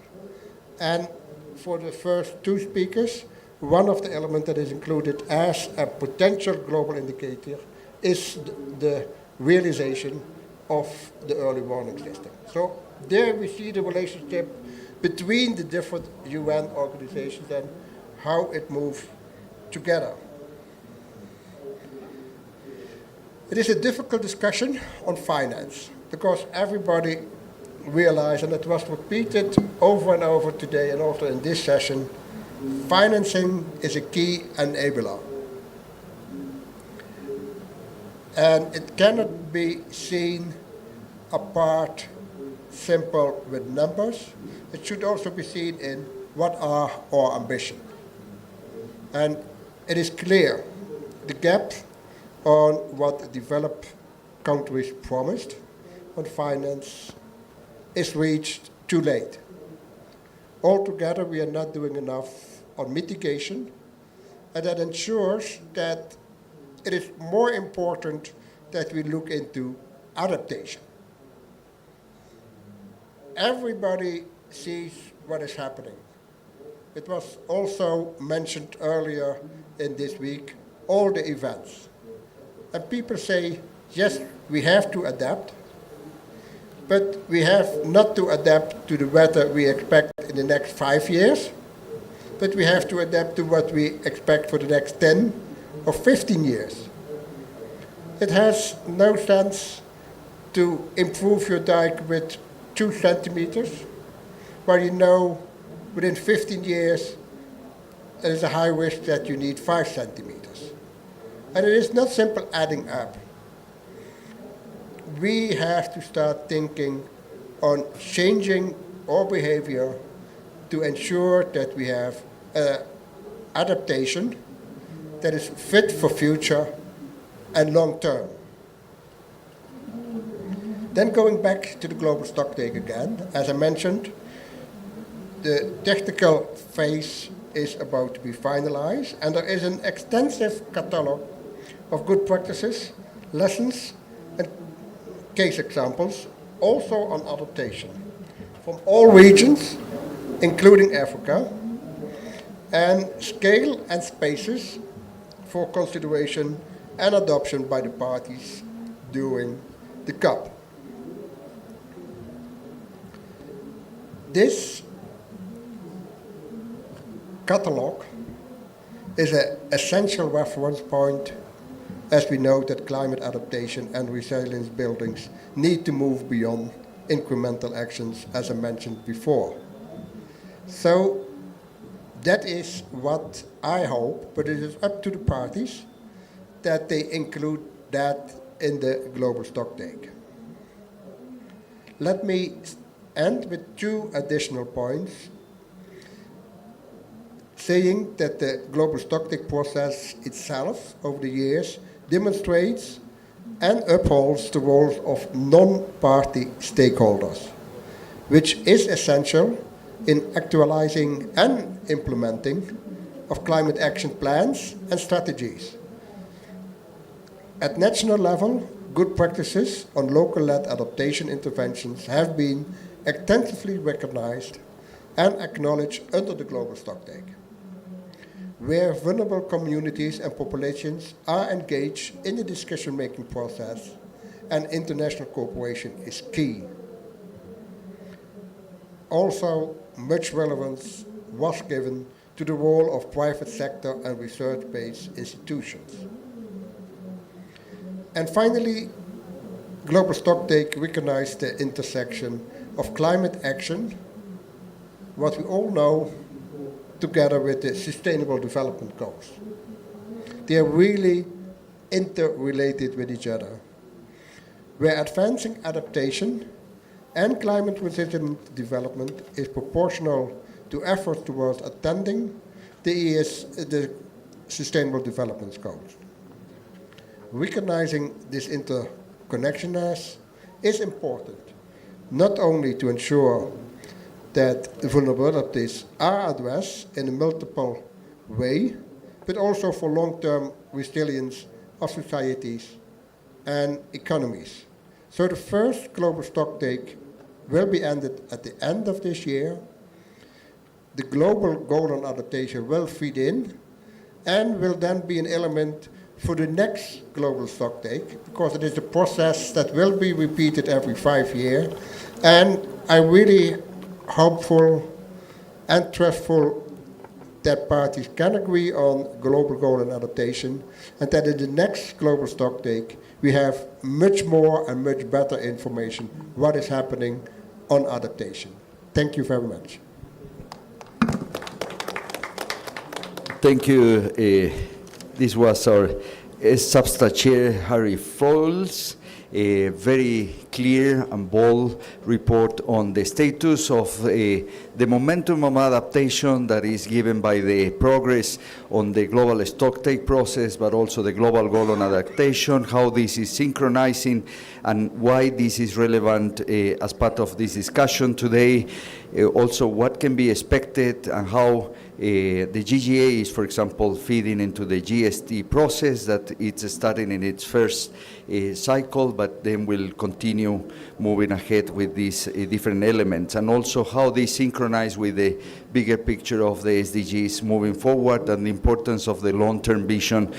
And for the first two speakers, one of the elements that is included as a potential global indicator is the realization of the early warning system. So there we see the relationship between the different UN organizations and how it moves together. It is a difficult discussion on finance because everybody realized, and it was repeated over and over today and also in this session, financing is a key enabler. And it cannot be seen apart, simple with numbers. It should also be seen in what are our ambitions. And it is clear the gap on what developed countries promised on finance is reached too late. Altogether, we are not doing enough on mitigation, and that ensures that it is more important that we look into adaptation. Everybody sees what is happening. It was also mentioned earlier in this week, all the events. And people say, yes, we have to adapt, but we have not to adapt to the weather we expect in the next 5 years, but we have to adapt to what we expect for the next 10 or 15 years. It has no sense to improve your dike with 2 centimeters, while you know within 15 years there is a high risk that you need 5 centimeters. And it is not simple adding up. We have to start thinking on changing our behavior to ensure that we have adaptation that is fit for future and long term. Then going back to the global stocktake again, as I mentioned, the technical phase is about to be finalized, and there is an extensive catalog of good practices, lessons, and case examples, also on adaptation, from all regions, including Africa, and scale and spaces for consideration and adoption by the parties during the COP. This catalog is an essential reference point as we know that climate adaptation and resilience buildings need to move beyond incremental actions, as I mentioned before. So that is what I hope, but it is up to the parties that they include that in the global stocktake. Let me end with 2 additional points, saying that the global stocktake process itself over the years demonstrates and upholds the roles of non-party stakeholders, which is essential in actualizing and implementing of climate action plans and strategies. At national level, good practices on local-led adaptation interventions have been extensively recognized and acknowledged under the global stocktake, where vulnerable communities and populations are engaged in the decision-making process, and international cooperation is key. Also, much relevance was given to the role of private sector and research-based institutions. And finally, global stocktake recognized the intersection of climate action, what we all know, together with the Sustainable Development Goals. They are really interrelated with each other, where advancing adaptation and climate resilient development is proportional to efforts towards attending the Sustainable Development Goals. Recognizing this interconnectedness is important, not only to ensure that vulnerabilities are addressed in a multiple way, but also for long-term resilience of societies and economies. So the first global stocktake will be ended at the end of this year. The global goal on adaptation will feed in and will then be an element for the next global stocktake, because it is a process that will be repeated every 5 years. And I'm really hopeful and trustful that parties can agree on global goal and adaptation, and that in the next global stocktake we have much more and much better information what is happening on adaptation. Thank you very much. Thank you. This was our Substa Chair, Harry Foles. A very clear and bold report on the status of the momentum of adaptation that is given by the progress on the global stocktake process, but also the global goal on adaptation, how this is synchronizing and why this is relevant as part of this discussion today. Also, what can be expected and how the GGA is, for example, feeding into the GST process that it's starting in its first cycle, but then will continue moving ahead with these different elements, and also how they synchronize with the bigger picture of the SDGs moving forward and the importance of the long-term vision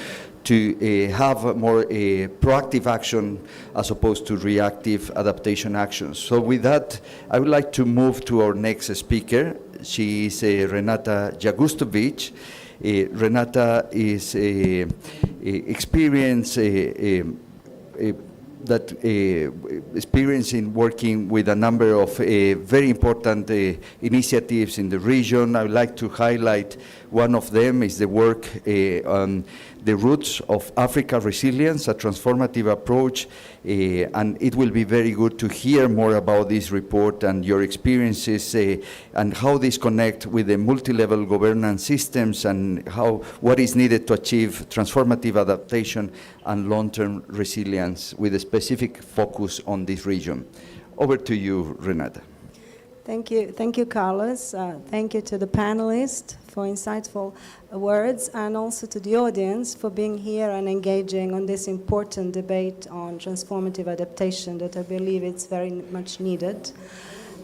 to have more proactive action as opposed to reactive adaptation actions. So with that, I would like to move to our next speaker. She is Renata Jagustovic. Renata is experienced experience in working with a number of very important initiatives in the region. I would like to highlight one of them is the work on the roots of Africa resilience, a transformative approach, and it will be very good to hear more about this report and your experiences and how these connect with the multi-level governance systems and what is needed to achieve transformative adaptation and long-term resilience, with specific focus on this region. Over to you, Renata. Thank you, Carlos. Thank you to the panelists for insightful words, and also to the audience for being here and engaging on this important debate on transformative adaptation that I believe it's very much needed.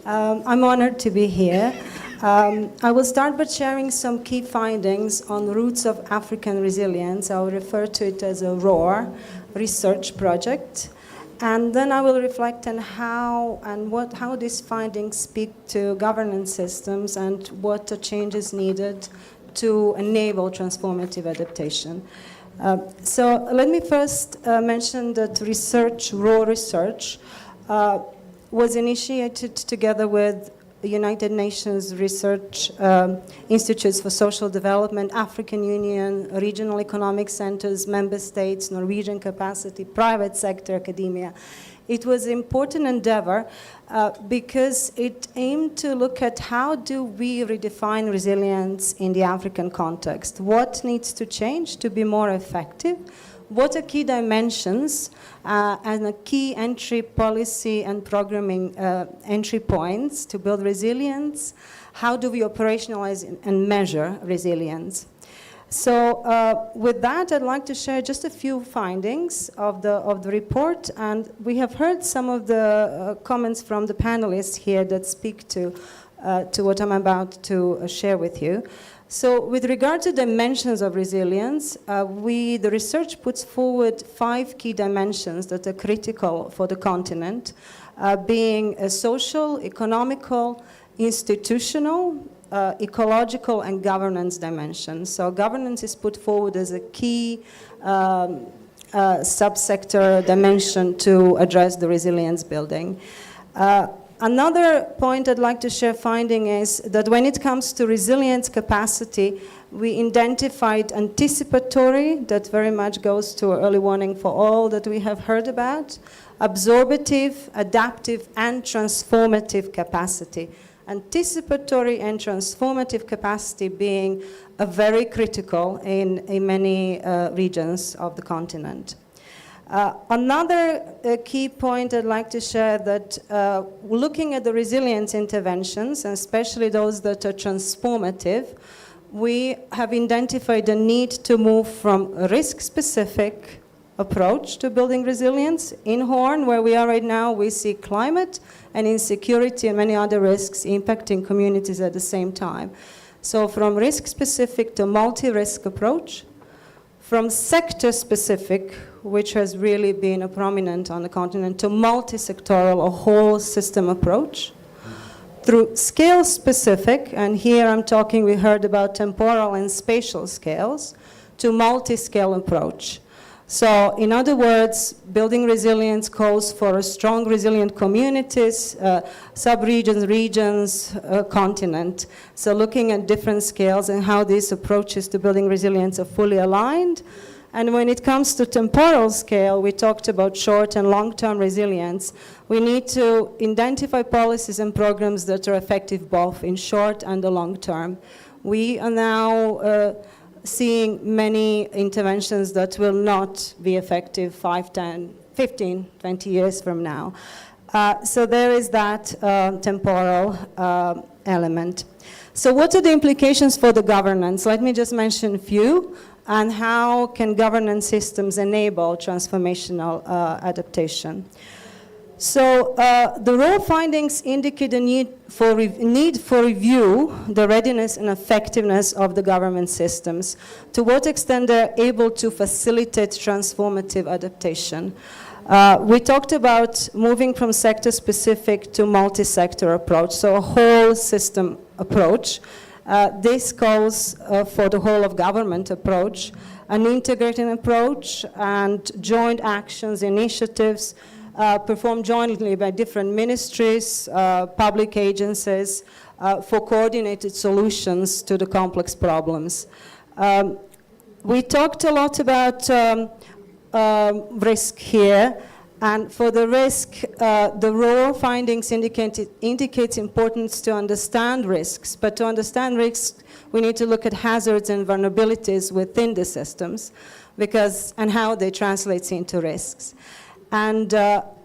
I'm honored to be here. I will start by sharing some key findings on the roots of African resilience. I will refer to it as a ROAR research project. And then I will reflect on how these findings speak to governance systems and what are changes needed to enable transformative adaptation. So let me first mention that raw research, was initiated together with the United Nations Research Institutes for Social Development, African Union, regional economic centers, member states, Norwegian capacity, private sector, academia. It was an important endeavor because it aimed to look at how do we redefine resilience in the African context. What needs to change to be more effective? What are key dimensions and a key entry policy and programming entry points to build resilience? How do we operationalize and measure resilience? So with that, I'd like to share just a few findings of the report. And we have heard some of the comments from the panelists here that speak to what I'm about to share with you. So with regard to dimensions of resilience, the research puts forward 5 key dimensions that are critical for the continent, being a social, economical, institutional, ecological, and governance dimension. So governance is put forward as a key subsector dimension to address the resilience building. Another point I'd like to share finding is that when it comes to resilience capacity, we identified anticipatory, that very much goes to early warning for all that we have heard about, absorbative, adaptive, and transformative capacity. Anticipatory and transformative capacity being very critical in many regions of the continent. Another key point I'd like to share that looking at the resilience interventions, and especially those that are transformative, we have identified a need to move from a risk-specific approach to building resilience. In Horn, where we are right now, we see climate and insecurity and many other risks impacting communities at the same time. So from risk-specific to multi-risk approach, from sector-specific, which has really been prominent on the continent, to multi-sectoral, a whole system approach, through scale-specific, and here I'm talking, we heard about temporal and spatial scales, to multi-scale approach. So in other words, building resilience calls for a strong, resilient communities, sub-regions, regions, continent. So looking at different scales and how these approaches to building resilience are fully aligned. And when it comes to temporal scale, we talked about short and long-term resilience. We need to identify policies and programs that are effective both in short and the long term. We are now seeing many interventions that will not be effective 5, 10, 15, 20 years from now. So there is that temporal element. So what are the implications for the governance? Let me just mention a few, and how can governance systems enable transformational adaptation. So the raw findings indicate a need for review the readiness and effectiveness of the government systems, to what extent they're able to facilitate transformative adaptation. We talked about moving from sector-specific to multi-sector approach, so a whole system approach. This calls for the whole of government approach, an integrated approach, and joint actions, initiatives, performed jointly by different ministries, public agencies, for coordinated solutions to the complex problems. We talked a lot about risk here, and for the risk, the raw findings indicates importance to understand risks, but to understand risks, we need to look at hazards and vulnerabilities within the systems, and how they translate into risks. And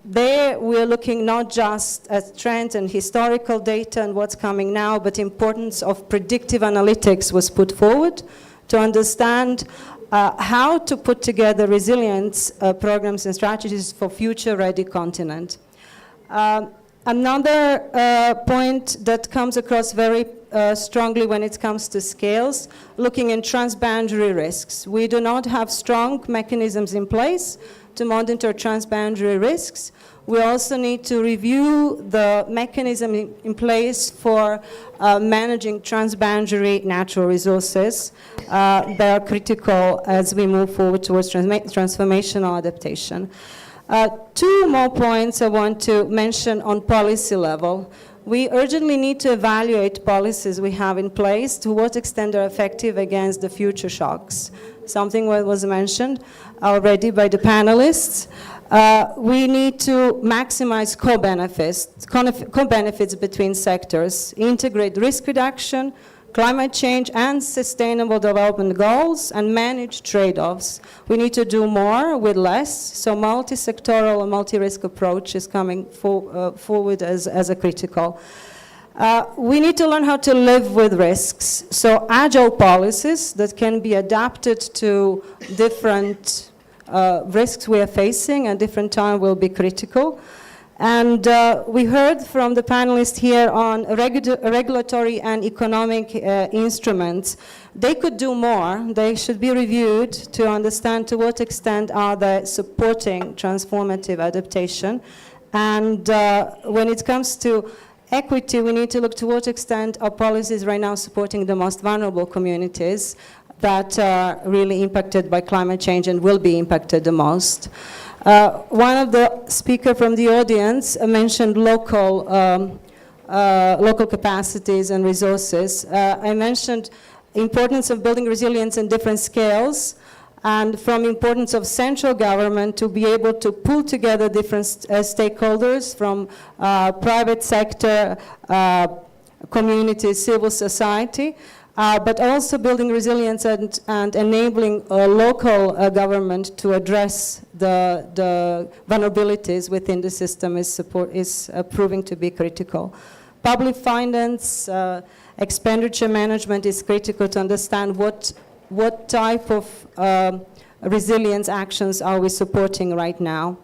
there we're looking not just at trends and historical data and what's coming now, but importance of predictive analytics was put forward to understand how to put together resilience programs and strategies for future-ready continent. Another point that comes across very strongly when it comes to scales, looking in transboundary risks. We do not have strong mechanisms in place to monitor transboundary risks. We also need to review the mechanism in place for managing transboundary natural resources. They are critical as we move forward towards transformational adaptation. Two more points I want to mention on policy level. We urgently need to evaluate policies we have in place, to what extent they're effective against the future shocks. Something that was mentioned already by the panelists. We need to maximize co-benefits between sectors, integrate risk reduction, climate change and sustainable development goals, and manage trade-offs. We need to do more with less, so multi-sectoral and multi-risk approach is coming forward as a critical. We need to learn how to live with risks, so agile policies that can be adapted to different risks we are facing at different time will be critical. And we heard from the panelists here on regulatory and economic instruments. They could do more. They should be reviewed to understand to what extent are they supporting transformative adaptation. And when it comes to equity, we need to look to what extent our policies right now supporting the most vulnerable communities that are really impacted by climate change and will be impacted the most. One of the speakers from the audience mentioned local capacities and resources. I mentioned importance of building resilience in different scales, and from importance of central government to be able to pull together different stakeholders from private sector, communities, civil society, but also building resilience and enabling local government to address the vulnerabilities within the system is proving to be critical. Public finance, expenditure management is critical to understand what type of resilience actions are we supporting right now.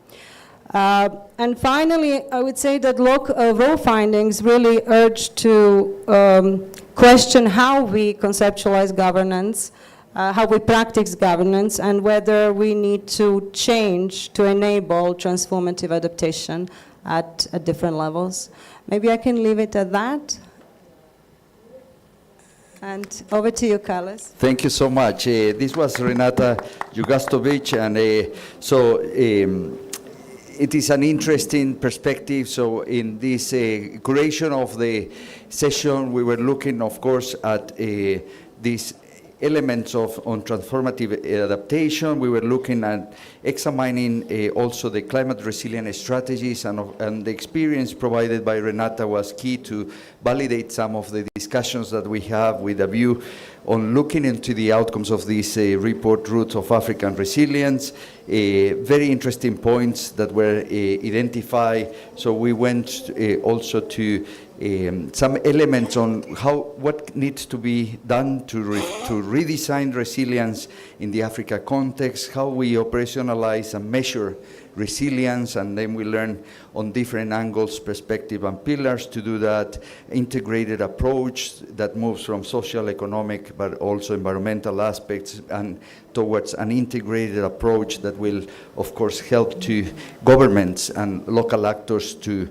And finally, I would say that raw findings really urge to question how we conceptualize governance, how we practice governance, and whether we need to change to enable transformative adaptation at different levels. Maybe I can leave it at that. And over to you, Carlos. Thank you so much. This was Renata Jugastovic, and it is an interesting perspective. So in this curation of the session, we were looking, of course, at these elements on transformative adaptation. We were looking at examining also the climate resilient strategies, and the experience provided by Renata was key to validate some of the discussions that we have with a view on looking into the outcomes of this report, Roots of African Resilience. Very interesting points that were identified. So we went also to some elements on what needs to be done to redesign resilience in the Africa context, how we operationalize and measure resilience, and then we learn on different angles, perspective, and pillars to do that. Integrated approach that moves from social, economic, but also environmental aspects, and towards an integrated approach that will, of course, help to governments and local actors to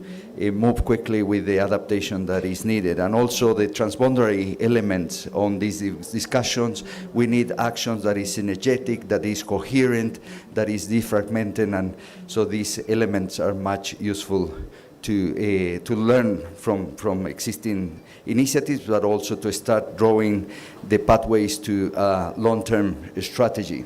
move quickly with the adaptation that is needed. And also the transboundary elements on these discussions. We need actions that is synergetic, that is coherent, that is defragmented, and so these elements are much useful to learn from existing initiatives, but also to start drawing the pathways to long-term strategy.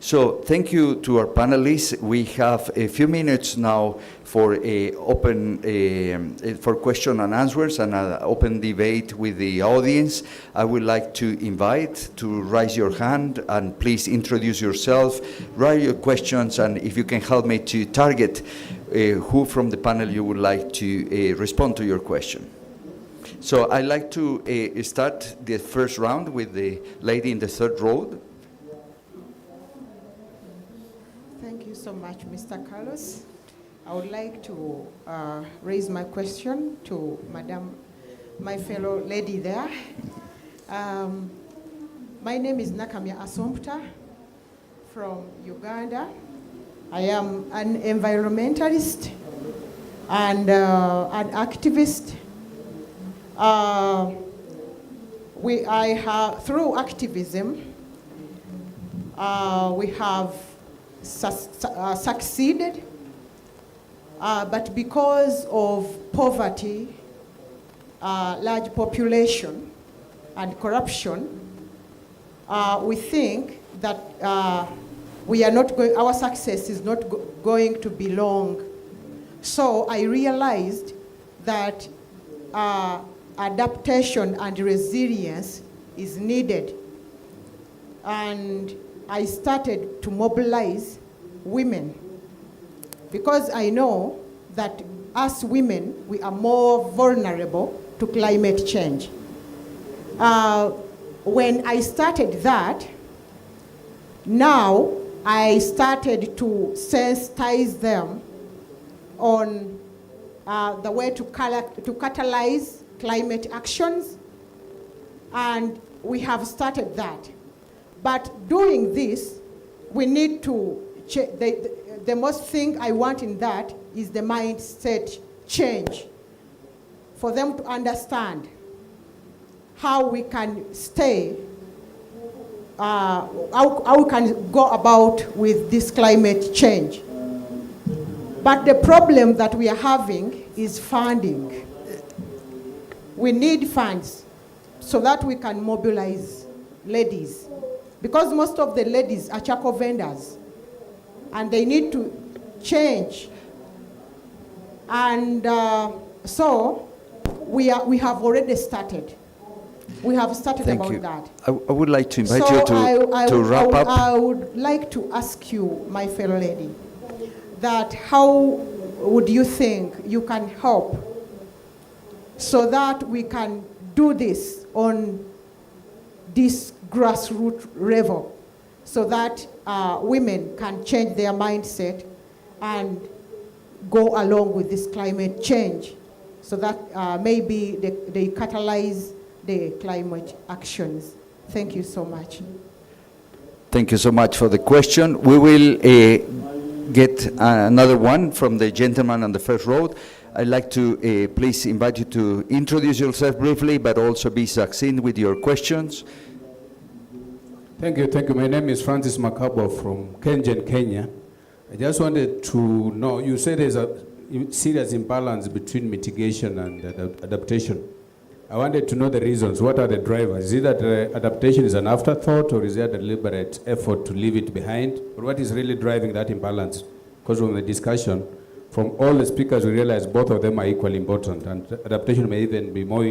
So thank you to our panelists. We have a few minutes now for for question and answers and an open debate with the audience. I would like to invite to raise your hand and please introduce yourself, write your questions, and if you can help me to target who from the panel you would like to respond to your question. So I'd like to start the first round with the lady in the third row. Thank you so much, Mr. Carlos. I would like to raise my question to Madam, my fellow lady there. My name is Nakamia Asompta from Uganda. I am an environmentalist and an activist. Through activism, we have succeeded, but because of poverty, large population, and corruption, we think that our success is not going to be long. So I realized that adaptation and resilience is needed. And I started to mobilize women because I know that us women, we are more vulnerable to climate change. When I started that, now I started to sensitize them on the way to catalyze climate actions, and we have started that. But doing this, we need to, the most thing I want in that is the mindset change, for them to understand how we can stay, how we can go about with this climate change. But the problem that we are having is funding. We need funds so that we can mobilize ladies, because most of the ladies are charcoal vendors and they need to change. And so we have already started. We have started Thank about you. that. I would like to invite you to wrap up. I would like to ask you, my fellow lady, that how would you think you can help so that we can do this on this grassroots level, so that women can change their mindset and go along with this climate change, so that maybe they catalyze the climate actions. Thank you so much. Thank you so much for the question. We will get another one from the gentleman on the first row. I'd like to please invite you to introduce yourself briefly, but also be succinct with your questions. Thank you. My name is Francis Makabo from Kengen, Kenya. I just wanted to know, you said there's a serious imbalance between mitigation and adaptation. I wanted to know the reasons. What are the drivers? Is it that adaptation is an afterthought, or is there a deliberate effort to leave it behind? Or what is really driving that imbalance? Because from the discussion, from all the speakers, we realize both of them are equally important, and adaptation may even be more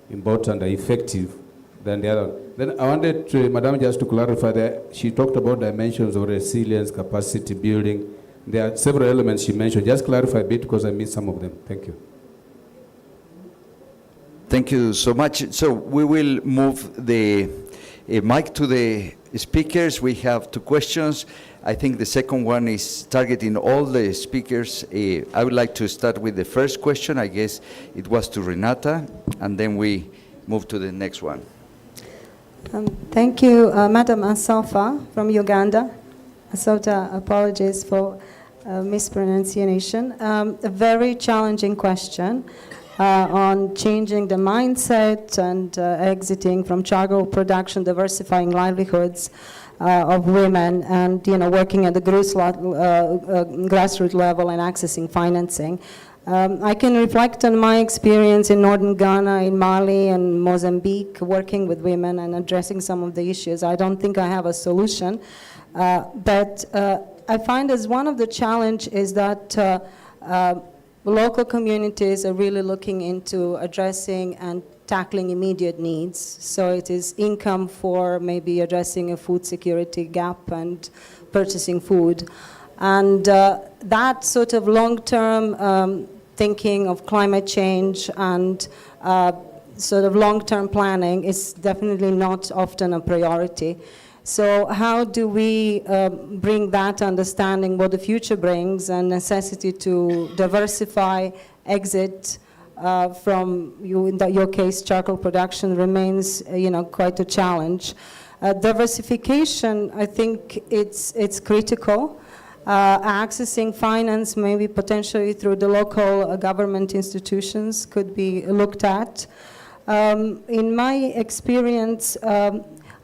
important or effective than the other. Then I wanted Madam just to clarify that she talked about dimensions of resilience, capacity building. There are several elements she mentioned. Just clarify a bit because I missed some of them. Thank you. Thank you so much. So we will move the mic to the speakers. We have two questions. I think the second one is targeting all the speakers. I would like to start with the first question. I guess it was to Renata, and then we move to the next one. Thank you, Madam Asafa from Uganda. Asota, apologies for mispronunciation. A very challenging question on changing the mindset and exiting from charcoal production, diversifying livelihoods of women, and working at the grassroots level and accessing financing. I can reflect on my experience in northern Ghana, in Mali and Mozambique, working with women and addressing some of the issues. I don't think I have a solution, But I find as one of the challenge is that local communities are really looking into addressing and tackling immediate needs. So it is income for maybe addressing a food security gap and purchasing food. And that sort of long-term thinking of climate change and sort of long-term planning is definitely not often a priority. So how do we bring that understanding what the future brings and necessity to diversify, exit from, in your case, charcoal production remains, quite a challenge. Diversification, I think it's critical. Accessing finance, maybe potentially through the local government institutions, could be looked at. In my experience,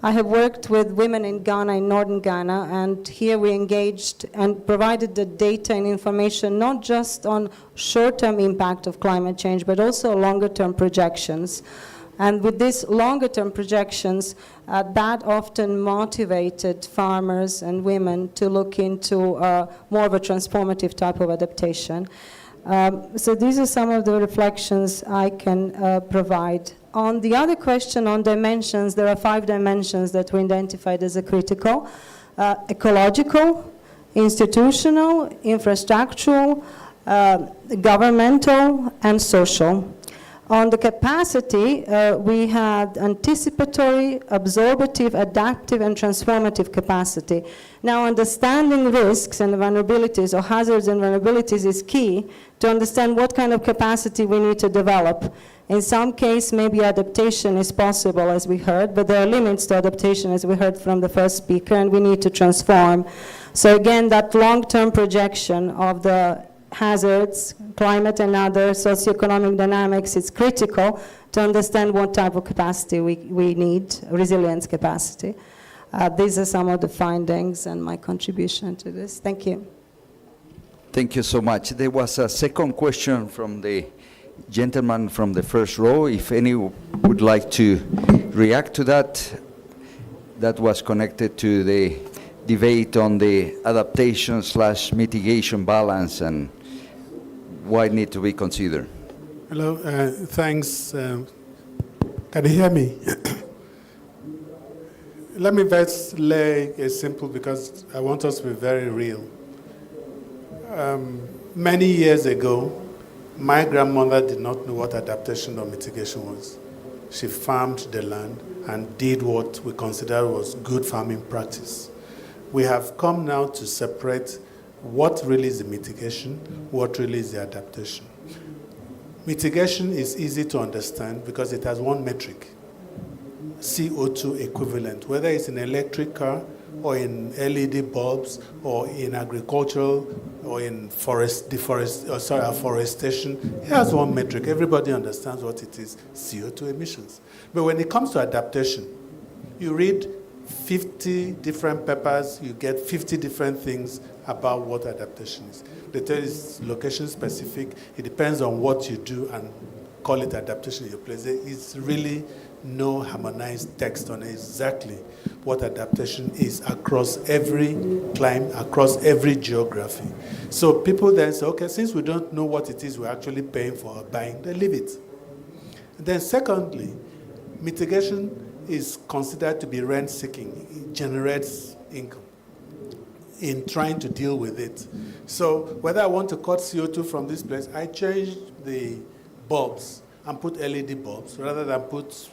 I have worked with women in Ghana, in northern Ghana, and here we engaged and provided the data and information not just on short-term impact of climate change, but also longer-term projections. And with these longer-term projections, that often motivated farmers and women to look into more of a transformative type of adaptation. So these are some of the reflections I can provide. On the other question on dimensions, there are 5 dimensions that were identified as a critical: ecological, institutional, infrastructural, governmental, and social. On the capacity, we had anticipatory, absorptive, adaptive, and transformative capacity. Now, understanding risks and vulnerabilities, or hazards and vulnerabilities, is key to understand what kind of capacity we need to develop. In some case, maybe adaptation is possible, as we heard, but there are limits to adaptation, as we heard from the first speaker, and we need to transform. So again, that long-term projection of the hazards, climate and other socioeconomic dynamics, is critical to understand what type of capacity we need, resilience capacity. These are some of the findings and my contribution to this. Thank you. Thank you so much. There was a second question from the gentleman from the first row. If any would like to react to that, that was connected to the debate on the adaptation/mitigation balance and why it need to be considered. Hello, thanks. Can you hear me? Let me first lay it simple because I want us to be very real. Many years ago, my grandmother did not know what adaptation or mitigation was. She farmed the land and did what we consider was good farming practice. We have come now to separate what really is the mitigation, what really is the adaptation. Mitigation is easy to understand because it has one metric, CO2 equivalent, whether it's in an electric car or in LED bulbs or in agricultural or in afforestation. It has one metric. Everybody understands what it is, CO2 emissions. But when it comes to adaptation, you read 50 different papers, you get 50 different things about what adaptation is. They tell you it's location specific. It depends on what you do and call it adaptation in your place. It's really no harmonized text on exactly what adaptation is across every climate, across every geography. So people then say, okay, since we don't know what it is we're actually paying for or buying, then leave it. And then secondly, mitigation is considered to be rent-seeking. It generates income in trying to deal with it. So whether I want to cut CO2 from this place, I change the bulbs and put LED bulbs rather than put,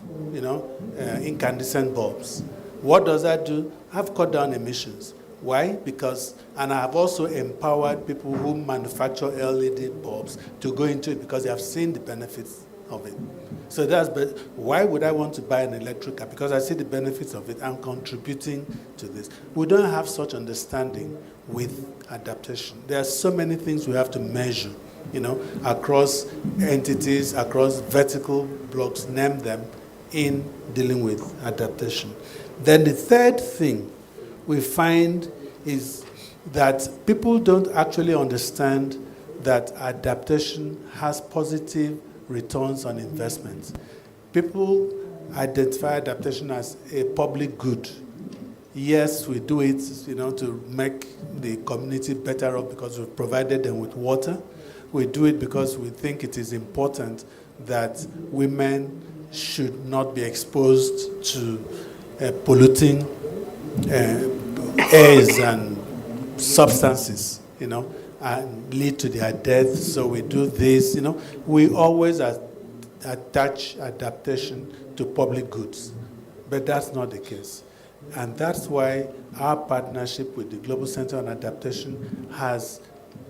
incandescent bulbs. What does that do? I've cut down emissions. Why? Because, and I have also empowered people who manufacture LED bulbs to go into it because they have seen the benefits of it. So why would I want to buy an electric car? Because I see the benefits of it. I'm contributing to this. We don't have such understanding with adaptation. There are so many things we have to measure, across entities, across vertical blocks, name them, in dealing with adaptation. Then the third thing we find is that people don't actually understand that adaptation has positive returns on investment. People identify adaptation as a public good. Yes, we do it, to make the community better off because we've provided them with water. We do it because we think it is important that women should not be exposed to polluting airs and substances, and lead to their death. So we do this, We always attach adaptation to public goods, but that's not the case. And that's why our partnership with the Global Center on Adaptation has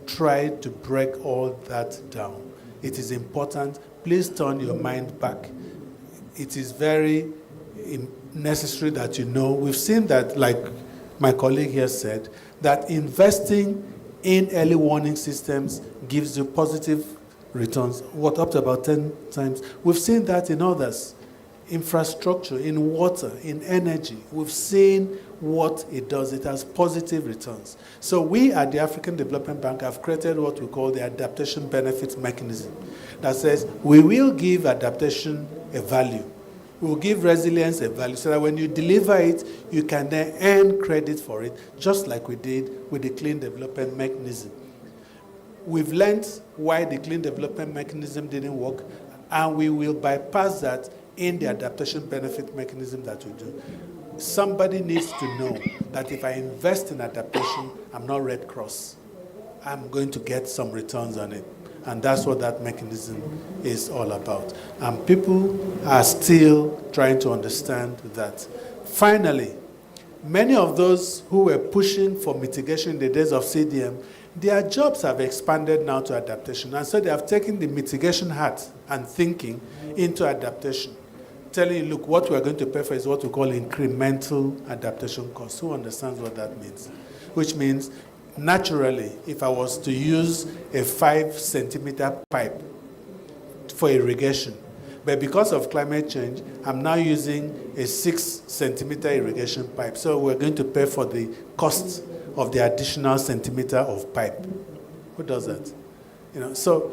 tried to break all that down. It is important. Please turn your mind back. It is very necessary that we've seen that, like my colleague here said, that investing in early warning systems gives you positive returns, up to about 10 times. We've seen that in others. Infrastructure, in water, in energy. We've seen what it does. It has positive returns. So we at the African Development Bank have created what we call the adaptation benefits mechanism that says we will give adaptation a value. We will give resilience a value so that when you deliver it, you can then earn credit for it, just like we did with the clean development mechanism. We've learned why the clean development mechanism didn't work, and we will bypass that in the adaptation benefit mechanism that we do. Somebody needs to know that if I invest in adaptation, I'm not Red Cross. I'm going to get some returns on it. And that's what that mechanism is all about. And people are still trying to understand that. Finally, many of those who were pushing for mitigation in the days of CDM, their jobs have expanded now to adaptation. And so they have taken the mitigation hat and thinking into adaptation, telling you, look, what we're going to pay for is what we call incremental adaptation costs. Who understands what that means? Which means, naturally, if I was to use a 5-centimeter pipe for irrigation, but because of climate change, I'm now using a 6-centimeter irrigation pipe. So we're going to pay for the cost of the additional centimeter of pipe. Who does that? So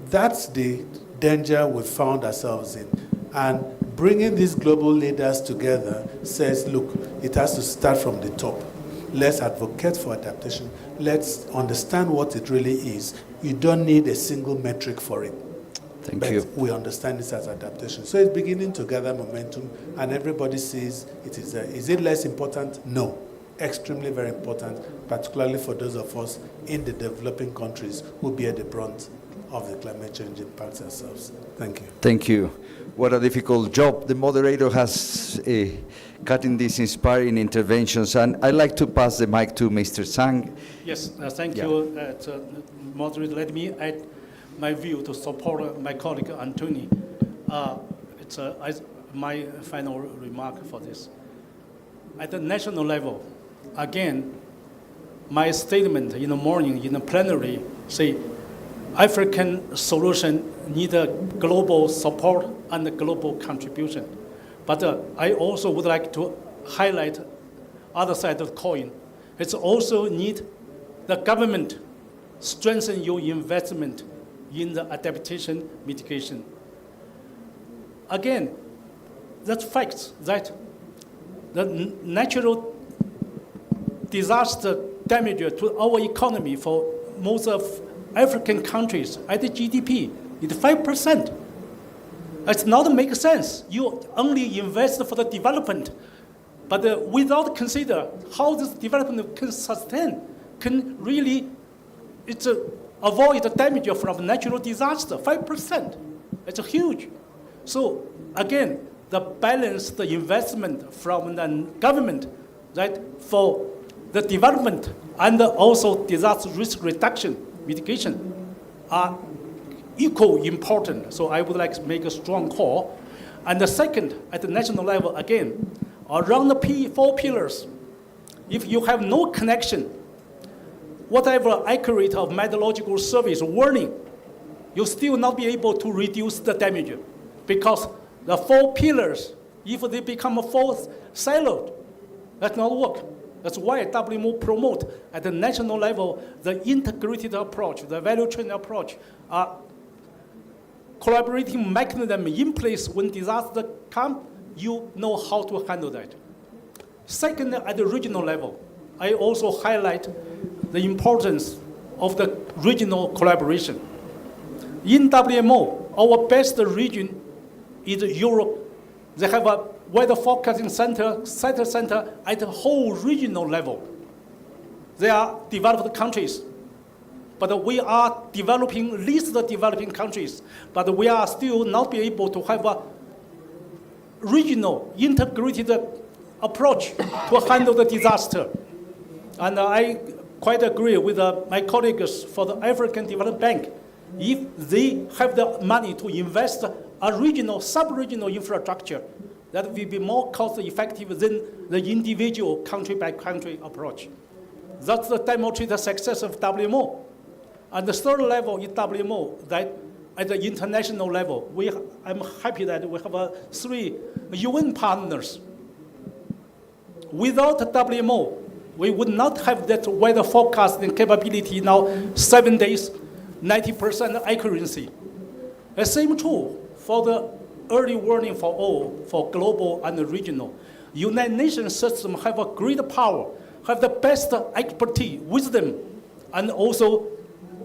that's the danger we found ourselves in. And bringing these global leaders together says, look, it has to start from the top. Let's advocate for adaptation. Let's understand what it really is. You don't need a single metric for it. Thank you. We understand this as adaptation. So it's beginning to gather momentum, and everybody sees it is there. Is it less important? No. Extremely very important, particularly for those of us in the developing countries who bear the brunt of the climate change impacts ourselves. Thank you. Thank you. What a difficult job the moderator has cutting these inspiring interventions. And I'd like to pass the mic to Mr. Sang. Yes, thank you, moderator. Let me add my view to support my colleague Anthony. It's my final remark for this. At the national level, again, my statement in the morning in the plenary say African solution need a global support and a global contribution. But I also would like to highlight other side of the coin. It's also need the government strengthen your investment in the adaptation mitigation. Again, that's facts that the natural disaster damage to our economy for most of African countries at the GDP is 5%. It's not make sense. You only invest for the development, but without consider how this development can sustain, can really avoid the damage from natural disaster. 5%. It's huge. So again, the balanced investment from the government, right, for the development and also disaster risk reduction, mitigation, are equally important. So I would like to make a strong call. And the second, at the national level, again, around the 4 pillars, if you have no connection, whatever accurate of meteorological service warning, you'll still not be able to reduce the damage, because the 4 pillars, if they become 4 siloed, that not work. That's why WMO promote at the national level the integrated approach, the value chain approach, collaborating mechanism in place when disaster come. You know how to handle that. Second, at the regional level, I also highlight the importance of the regional collaboration. In WMO, our best region is Europe. They have a weather forecasting center at the whole regional level. They are developed countries, but we are developing, least the developing countries, but we are still not be able to have a regional integrated approach to handle the disaster. And I quite agree with my colleagues for the African Development Bank. If they have the money to invest a regional, sub-regional infrastructure, that will be more cost-effective than the individual country-by-country approach. That's the demonstrated success of WMO. And the third level in WMO, that at the international level, I'm happy that we have 3 UN partners. Without WMO, we would not have that weather forecasting capability now, 7 days, 90% accuracy. The same true for the early warning for all, for global and regional. United Nations system have a great power, have the best expertise, wisdom, and also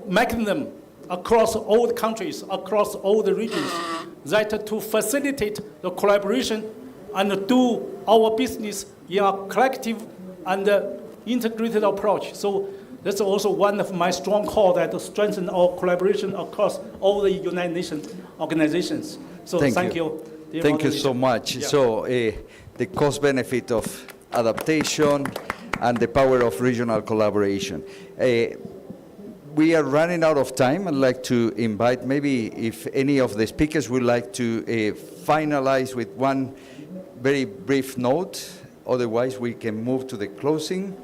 mechanism across all the countries, across all the regions, that to facilitate the collaboration and do our business in a collective and integrated approach. So that's also one of my strong calls that to strengthen our collaboration across all the United Nations organizations. So thank you. Thank you so much. Yeah. So the cost benefit of adaptation and the power of regional collaboration. We are running out of time. I'd like to invite, maybe if any of the speakers would like to finalize with one very brief note. Otherwise, we can move to the closing.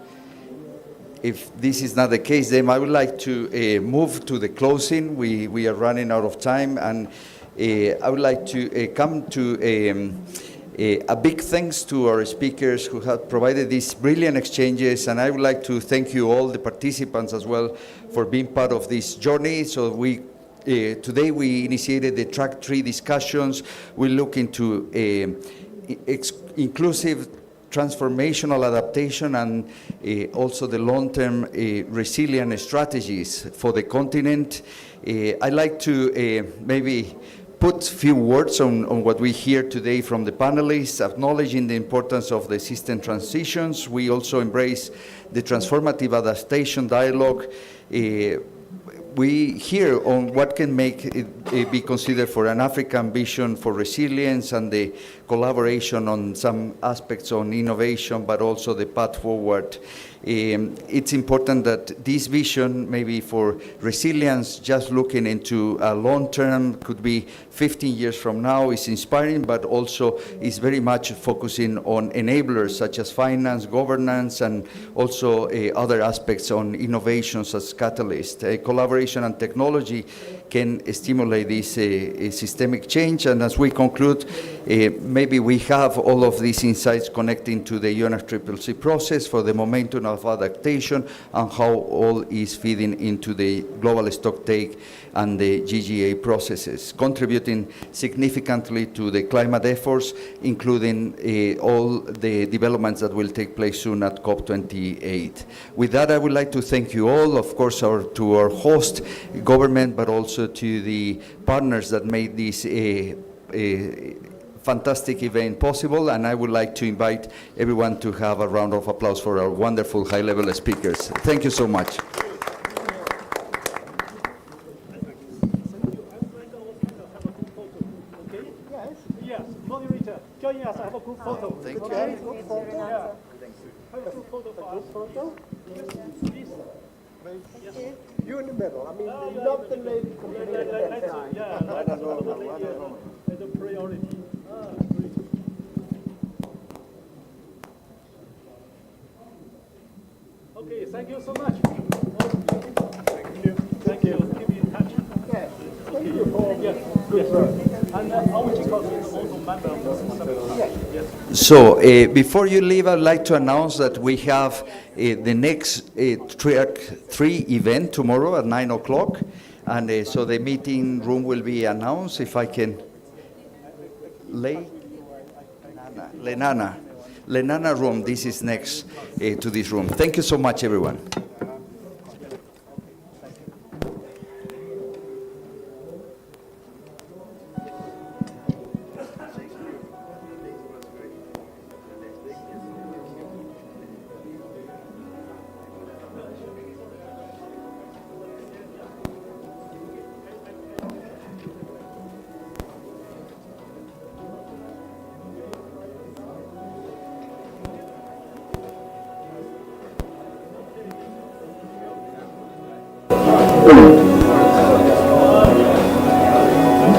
If this is not the case, then I would like to move to the closing. We are running out of time, and I would like to come to a big thanks to our speakers who have provided these brilliant exchanges, and I would like to thank you all, the participants as well, for being part of this journey. So today we initiated the track 3 discussions. We look into inclusive transformational adaptation and also the long-term resilient strategies for the continent. I'd like to maybe put a few words on what we hear today from the panelists, acknowledging the importance of the system transitions. We also embrace the transformative adaptation dialogue. We hear on what can make it be considered for an African vision for resilience and the collaboration on some aspects on innovation, but also the path forward. It's important that this vision, maybe for resilience, just looking into a long term, could be 15 years from now, is inspiring, but also is very much focusing on enablers such as finance, governance, and also other aspects on innovations as catalyst. Collaboration and technology can stimulate this systemic change. And as we conclude, maybe we have all of these insights connecting to the UNFCCC process for the momentum of adaptation and how all is feeding into the global stocktake and the GGA processes, contributing significantly to the climate efforts, including all the developments that will take place soon at COP28. With that, I would like to thank you all, of course, to our host government, but also to the partners that made this a fantastic event possible, and I would like to invite everyone to have a round of applause for our wonderful high-level speakers. Thank you so much. Yes, moderator, join us. I have a group photo. Thank you. Okay, group photo. Yeah. Have a group photo for us. Photo? Please. Yes. You in the middle. I mean, not the lady from the left. Yeah, as a priority. Great. Okay, thank you so much. Thank you. Thank you. Keep in touch. Yes. Thank you for good work. And our chief is also member of this subcommittee. Yes. So before you leave, I'd like to announce that we have the next track 3 event tomorrow at 9 o'clock. And so the meeting room will be announced. If I can, Lenana. Lenana room. This is next to this room. Thank you so much, everyone.